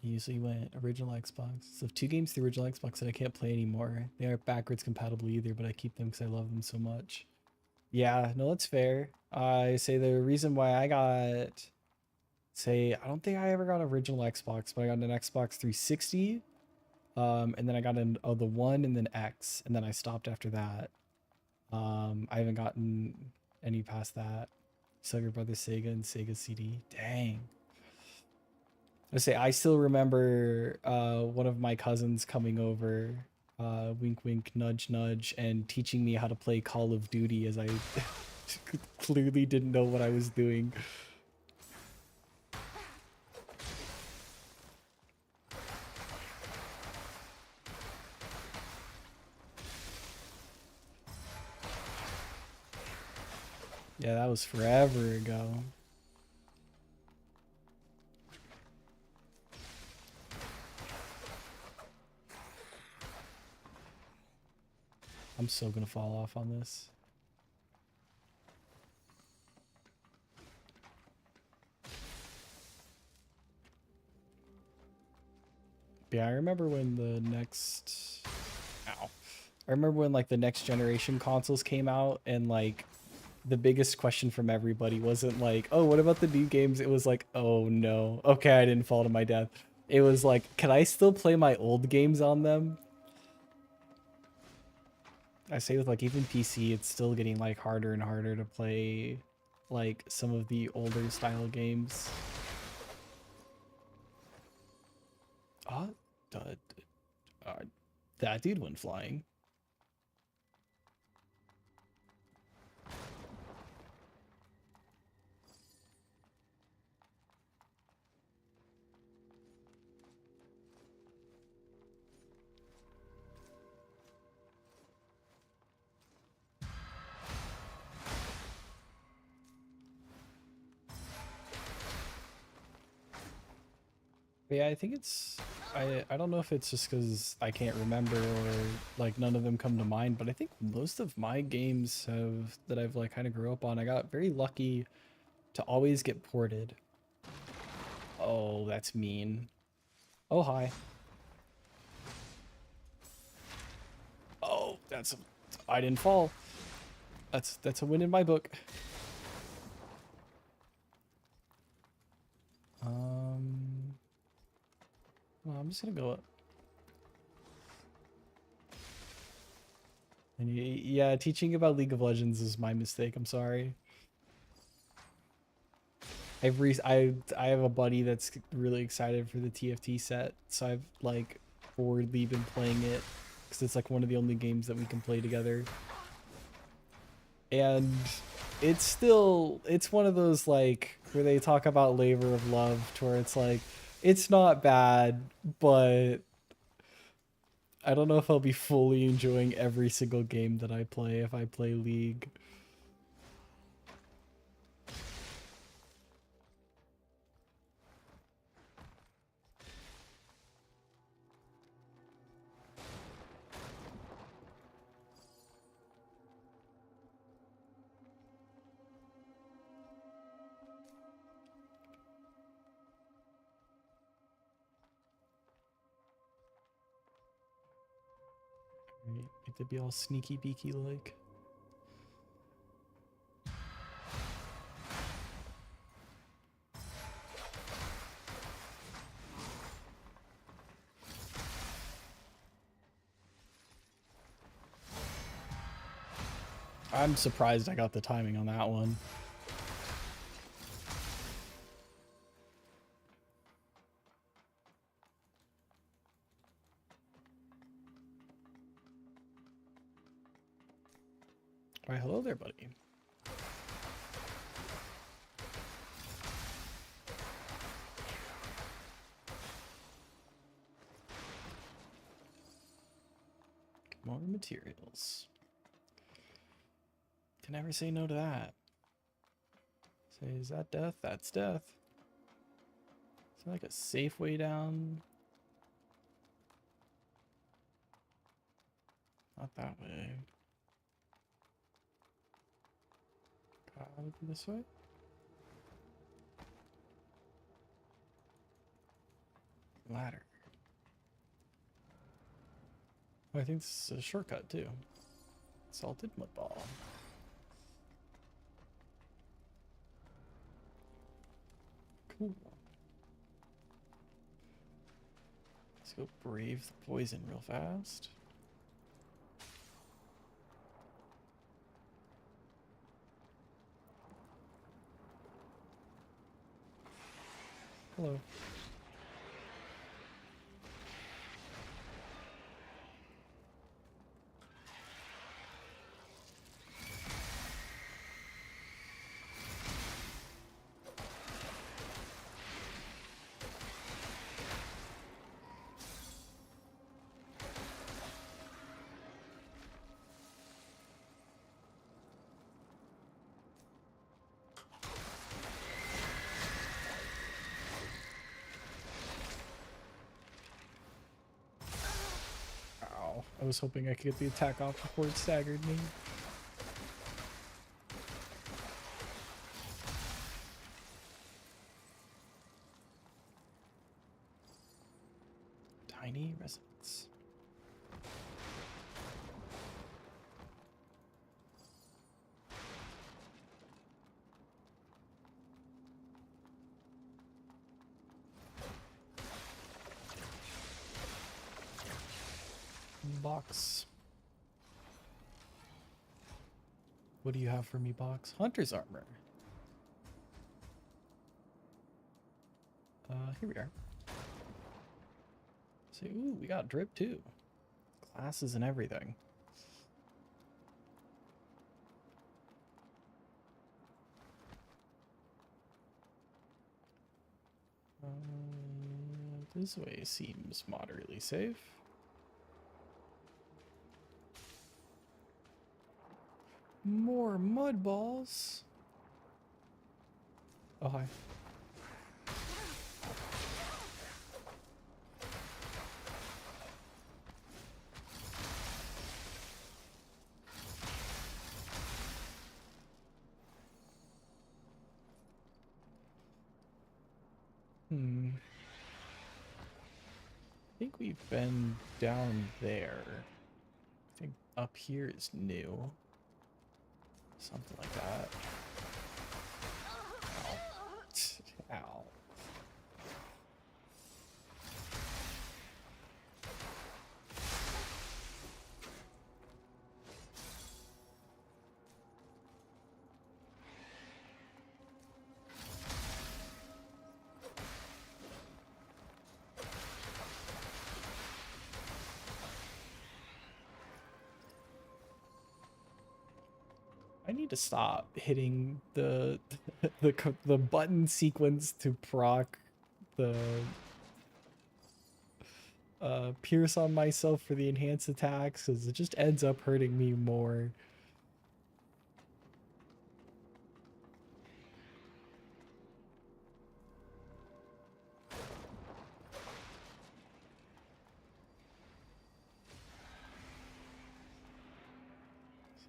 Usually went original Xbox. So 2 games to the original Xbox that I can't play anymore. They aren't backwards compatible either, but I keep them because I love them so much. Yeah, no, that's fair. I say the reason why I got, say, I don't think I ever got original Xbox, but I got an Xbox 360. And then I got the One and then X, and then I stopped after that. I haven't gotten any past that. Still have your brother Sega and Sega CD. Dang. I still remember one of my cousins coming over, wink wink nudge nudge, and teaching me how to play Call of Duty as I clearly didn't know what I was doing. Yeah, that was forever ago. I'm so gonna fall off on this. Yeah, I remember when the next... Ow. I remember when like the next generation consoles came out and like the biggest question from everybody wasn't like, oh, what about the new games? It was like, oh no. Okay, I didn't fall to my death. It was like, can I still play my old games on them? I say with like even PC, it's still getting like harder and harder to play like some of the older style games. That dude went flying. Yeah, I think it's I don't know if it's just because I can't remember or like none of them come to mind, but I think most of my games have that I've like kind of grew up on, I got very lucky to always get ported. Oh, that's mean. Oh, hi. Oh, I didn't fall. That's a win in my book. Well, I'm just gonna go up. And yeah, teaching about League of Legends is my mistake. I'm sorry. I have a buddy that's really excited for the TFT set, so I've like forwardly been playing it because it's like one of the only games that we can play together. And it's one of those like where they talk about labor of love to where it's like it's not bad, but I don't know if I'll be fully enjoying every single game that I play if I play League. they'd be all sneaky beaky like. I'm surprised I got the timing on that one. Why, hello there, buddy. More materials. Can never say no to that. Say, is that death? That's death. Is there like a safe way down? Not that way. Gotta be this way? Ladder. Oh, I think this is a shortcut too. Salted mud ball. Cool. Let's go brave the poison real fast. Hello. I was hoping I could get the attack off before it staggered me. Tiny resonance. Box. What do you have for me, box? Hunter's armor. Here we are. So, ooh, we got drip too. Glasses and everything. This way seems moderately safe. More mud balls. Oh, hi. I think we've been down there. I think up here is new. Something like that. Ow. Ow. I need to stop hitting the the button sequence to proc the pierce on myself for the enhanced attacks, because it just ends up hurting me more.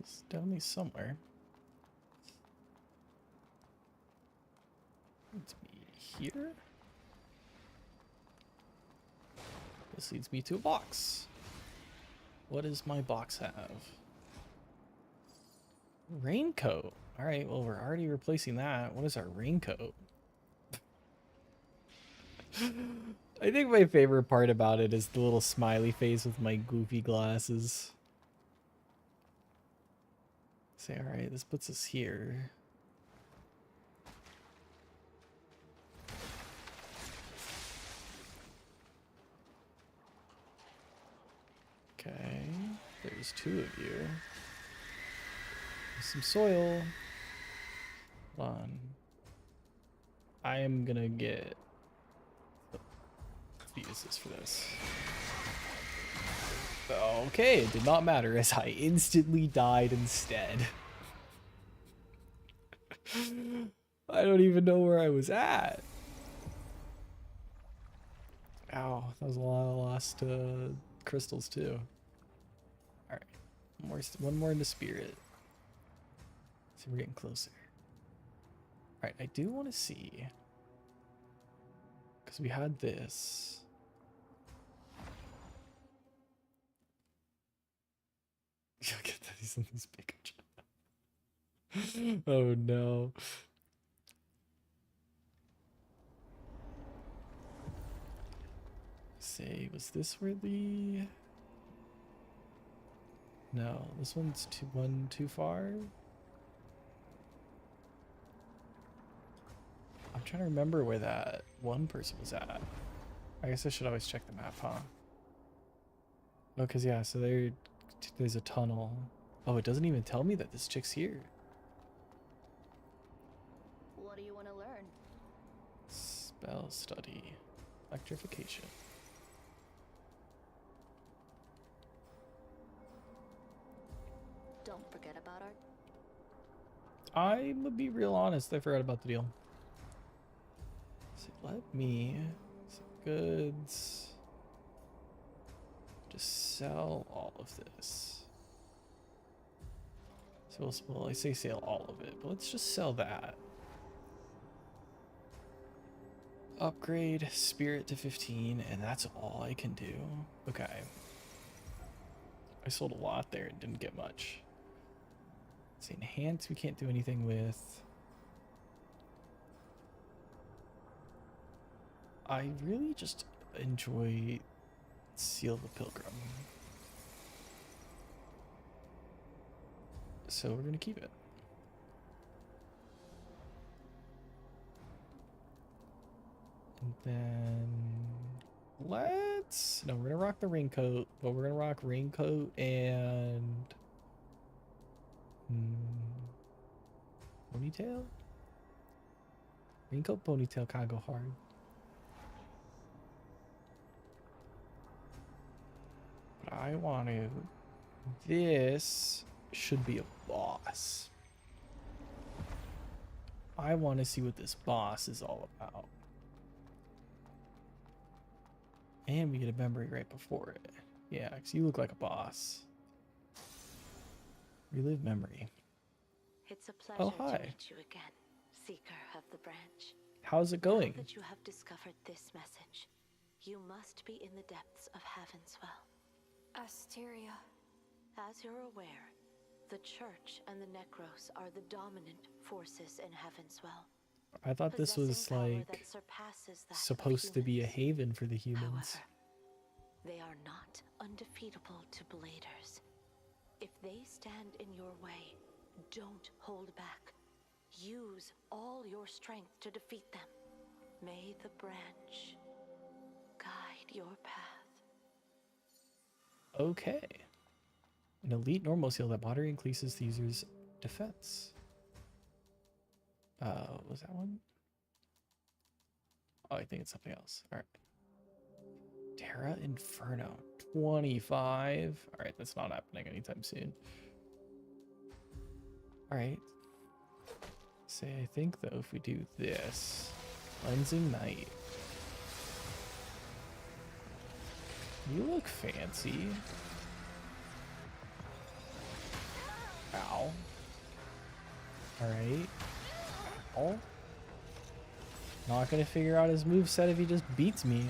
This is down there somewhere. Leads me here. This leads me to a box. What does my box have? Raincoat. Alright, well, we're already replacing that. What is our raincoat? I think my favorite part about it is the little smiley face with my goofy glasses. Say, alright, this puts us here. Okay, there's 2 of you. Some soil. Hold on. I am gonna get fuses for this. Okay, it did not matter as I instantly died instead. I don't even know where I was at. Ow, that was a lot of lost crystals too. Alright, one more in the spirit. So we're getting closer. Alright, I do want to see. Because we had this. Look at that, he's in this picture. Oh no. Say, was this where the... No, this one's too far. I'm trying to remember where that one person was at. I guess I should always check the map, huh? Oh, because yeah, so there's a tunnel. Oh, it doesn't even tell me that this chick's here. What do you want to learn? Spell study. Electrification. Don't forget about our... I'm gonna be real honest, I forgot about the deal. So let me, some goods, just sell all of this. So well, I say sell all of it, but let's just sell that. Upgrade spirit to 15, and that's all I can do. Okay. I sold a lot there and didn't get much. Let's see, enhance we can't do anything with. I really just enjoy Seal the Pilgrim. So we're gonna keep it. And then let's... No, we're gonna rock the raincoat, but we're gonna rock raincoat and... ponytail? Raincoat, ponytail kind of go hard. But I want to... This should be a boss. I want to see what this boss is all about. And we get a memory right before it. Yeah, because you look like a boss. Relive memory. It's a pleasure hi. to meet you again, Seeker of the Branch. How's it going? Now that you have discovered this message, you must be in the depths of Heavenswell. Asteria. As you're aware, the Church and the Necros are the dominant forces in Heavenswell. I thought this was like supposed to be a haven for the humans. However, they are not undefeatable to Bladers. If they stand in your way, don't hold back. Use all your strength to defeat them. May the branch guide your path. Okay. An elite normal seal that moderately increases the user's defense. Was that one? Oh, I think it's something else. All right. Terra Inferno 25. All right, that's not happening anytime soon. All right. Say, I think though, if we do this, Cleansing Night. You look fancy. Ow. All right. Ow. Not gonna figure out his moveset if he just beats me.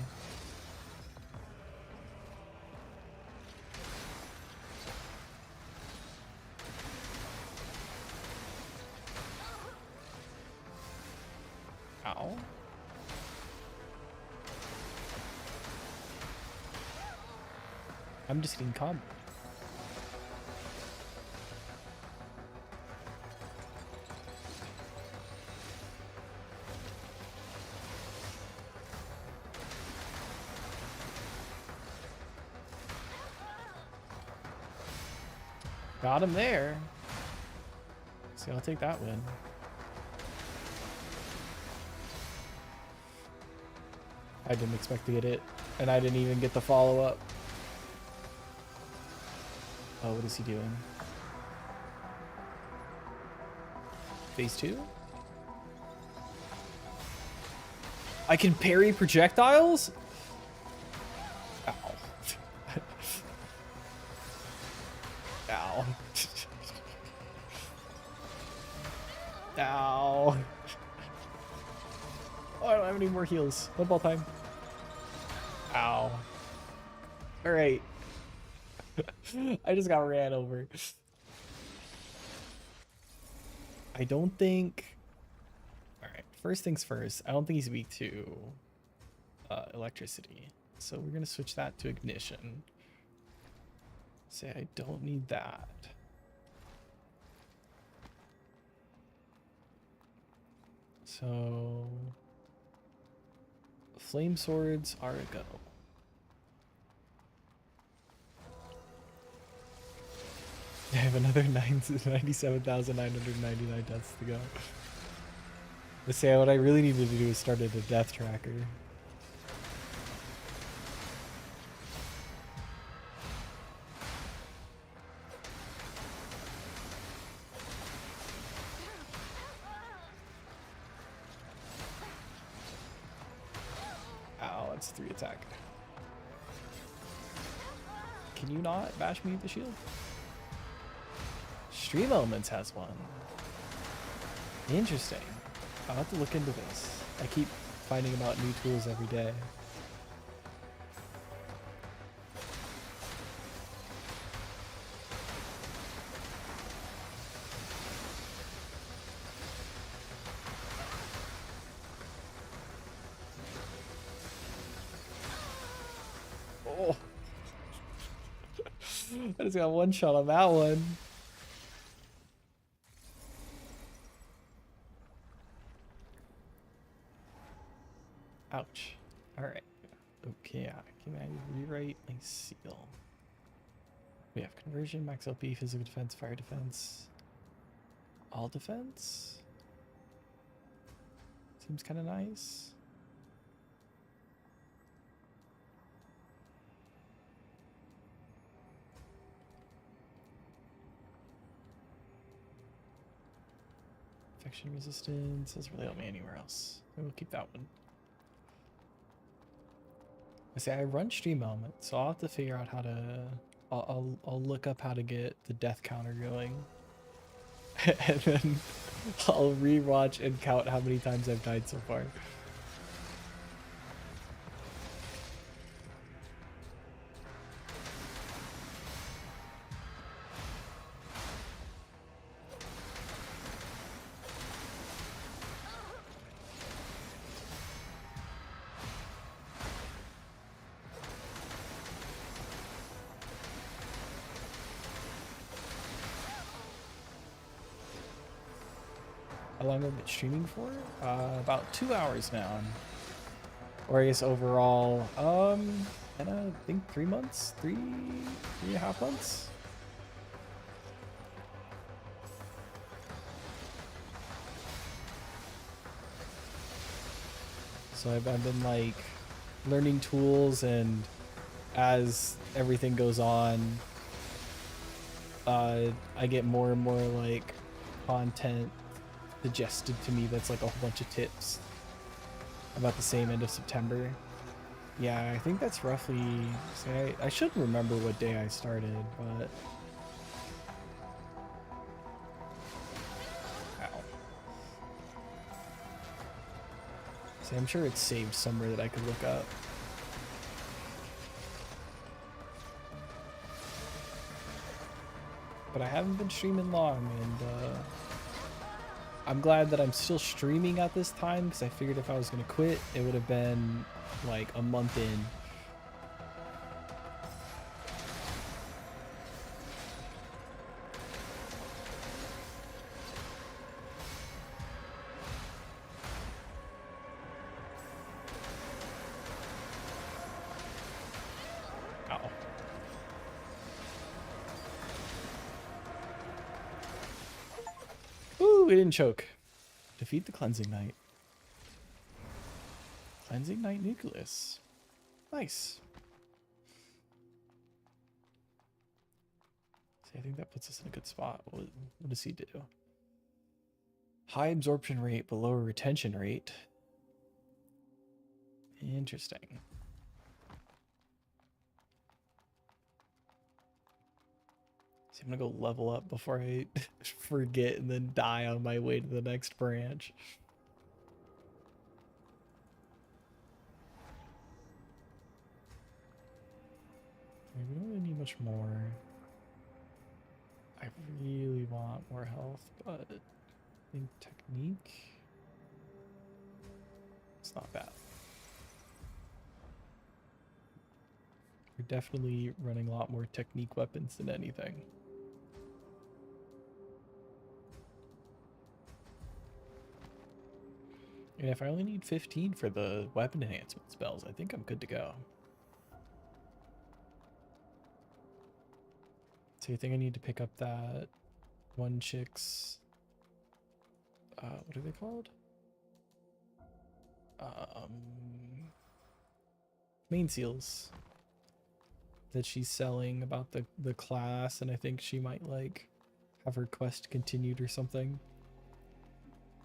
Ow. I'm just getting comboed. Got him there. See, I'll take that win. I didn't expect to get it, and I didn't even get the follow-up. Oh, what is he doing? Phase 2? I can parry projectiles? Ow. Ow. Ow. Oh, I don't have any more heals. Football time. Ow. Alright. I just got ran over. I don't think... Alright, first things first. I don't think he's weak to electricity. So we're going to switch that to ignition. Say I don't need that. So... Flame swords are a go. I have another 97,999 deaths to go. Let's say what I really needed to do is start at a death tracker. Ow, that's 3 attack. Can you not bash me with the shield? Stream Elements has one. Interesting. I'll have to look into this. I keep finding about new tools every day. Oh. I just got one shot on that one. Ouch. Alright. Okay, can I rewrite my seal? We have conversion, max LP, physical defense, fire defense. All defense? Seems kind of nice. Infection resistance doesn't really help me anywhere else. We'll keep that one. I say I run stream element, so I'll have to figure out how to. I'll look up how to get the death counter going, and then I'll rewatch and count how many times I've died so far. How long have I been streaming for? About 2 hours now. Or I guess overall, and I think 3 months? 3.5 months? So I've been like learning tools, and as everything goes on, I get more and more like content suggested to me that's like a whole bunch of tips about the same end of September. Yeah, I think that's roughly, say, I should remember what day I started, but ow. See, I'm sure it's saved somewhere that I could look up. But I haven't been streaming long, and I'm glad that I'm still streaming at this time, because I figured if I was going to quit, it would have been like a month in. Ooh, we didn't choke. Defeat the Cleansing Knight. Cleansing Knight Nucleus. Nice. See, I think that puts us in a good spot. What does he do? High absorption rate, but lower retention rate. Interesting. See, I'm gonna go level up before I forget and then die on my way to the next branch. We don't really need much more. I really want more health, but I think technique, it's not bad. We're definitely running a lot more technique weapons than anything. And if I only need 15 for the weapon enhancement spells, I think I'm good to go. So you think I need to pick up that one chick's, what are they called? Main seals that she's selling about the class, and I think she might like have her quest continued or something.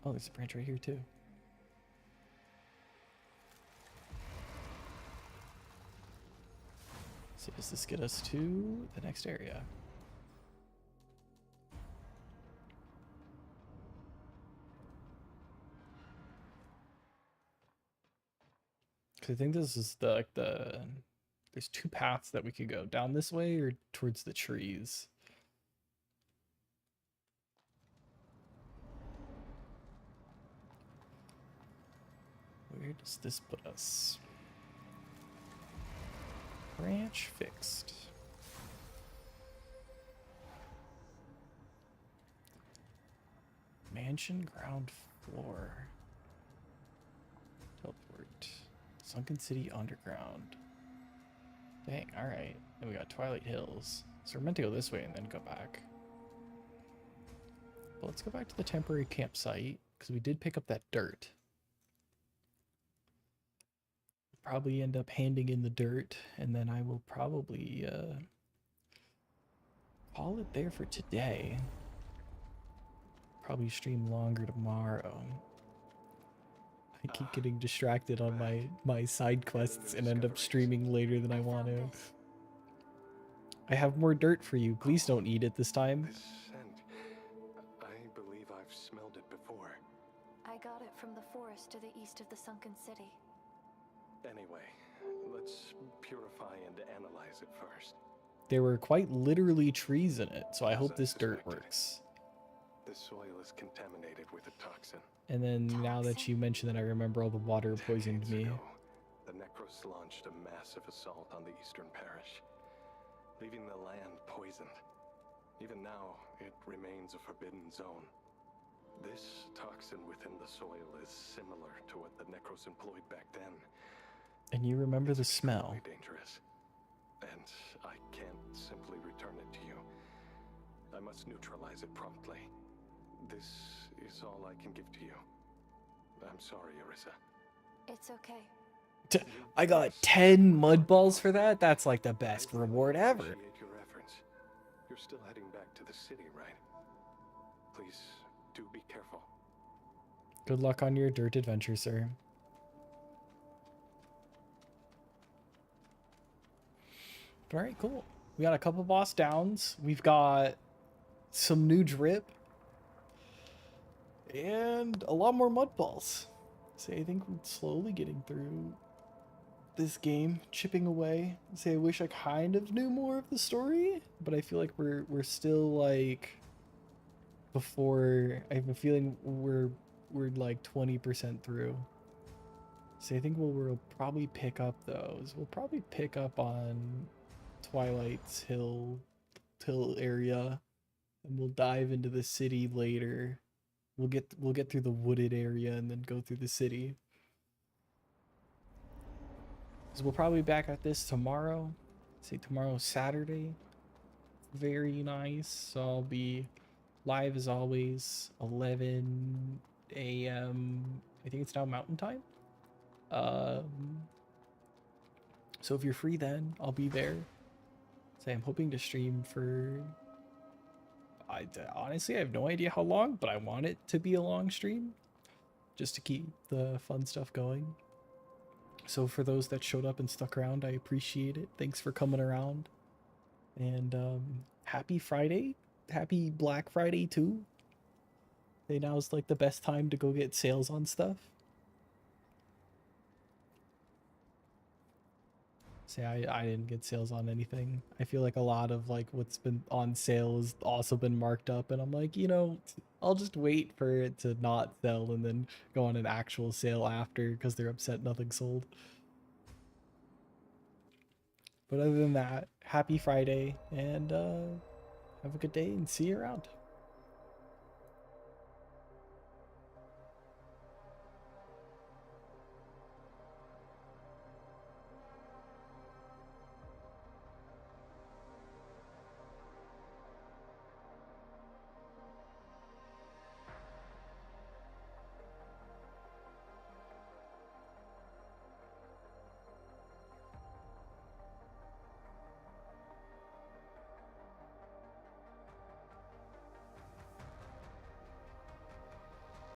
Oh, there's a branch right here too. So does this get us to the next area? Because I think this is the there's two paths that we could go, down this way or towards the trees. Where does this put us? Branch fixed. Mansion ground floor. Teleport. Sunken City underground. Dang, alright. Then we got Twilight Hills. So we're meant to go this way and then go back. But let's go back to the temporary campsite, because we did pick up that dirt. Probably end up handing in the dirt, and then I will probably call it there for today. Probably stream longer tomorrow. I keep getting distracted on my side quests and end up streaming later than I want to. I have more dirt for you. Please don't eat it this time. This scent, I believe I've smelled it before. I got it from the forest to the east of the sunken city. Anyway, let's purify and analyze it first. There were quite literally trees in it, so I hope this dirt works. The soil is contaminated with a toxin. And then now that you mention that, I remember all the water poisoned me. The Necros launched a massive assault on the eastern parish, leaving the land poisoned. Even now, it remains a forbidden zone. This toxin within the soil is similar to what the Necros employed back then. And you remember the smell. Dangerous. And I can't simply return it to you. I must neutralize it promptly. This is all I can give to you. I'm sorry, Arissa. It's okay. I got 10 mudballs for that? That's like the best reward ever. Appreciate your efforts. You're still heading back to the city, right? Please, do be careful. Good luck on your dirt adventure, sir. All right, cool. We got a couple boss downs. We've got some new drip. And a lot more mudballs. So I think we're slowly getting through this game, chipping away. Say I wish I kind of knew more of the story, but I feel like we're still like before. I have a feeling we're like 20% through. So I think we'll probably pick up those. We'll probably pick up on Twilight's Hill area, and we'll dive into the city later. We'll get through the wooded area and then go through the city. So we'll probably be back at this tomorrow. Say tomorrow Saturday. Very nice. So I'll be live as always, 11 a.m. I think it's now Mountain Time. So if you're free then, I'll be there. So I'm hoping to stream for... honestly, I have no idea how long, but I want it to be a long stream. Just to keep the fun stuff going. So for those that showed up and stuck around, I appreciate it. Thanks for coming around. And happy Friday. Happy Black Friday too. Now is like the best time to go get sales on stuff. Say I didn't get sales on anything. I feel like a lot of like what's been on sale has also been marked up, and I'm like, you know, I'll just wait for it to not sell and then go on an actual sale after because they're upset nothing sold. But other than that, happy Friday, and have a good day and see you around.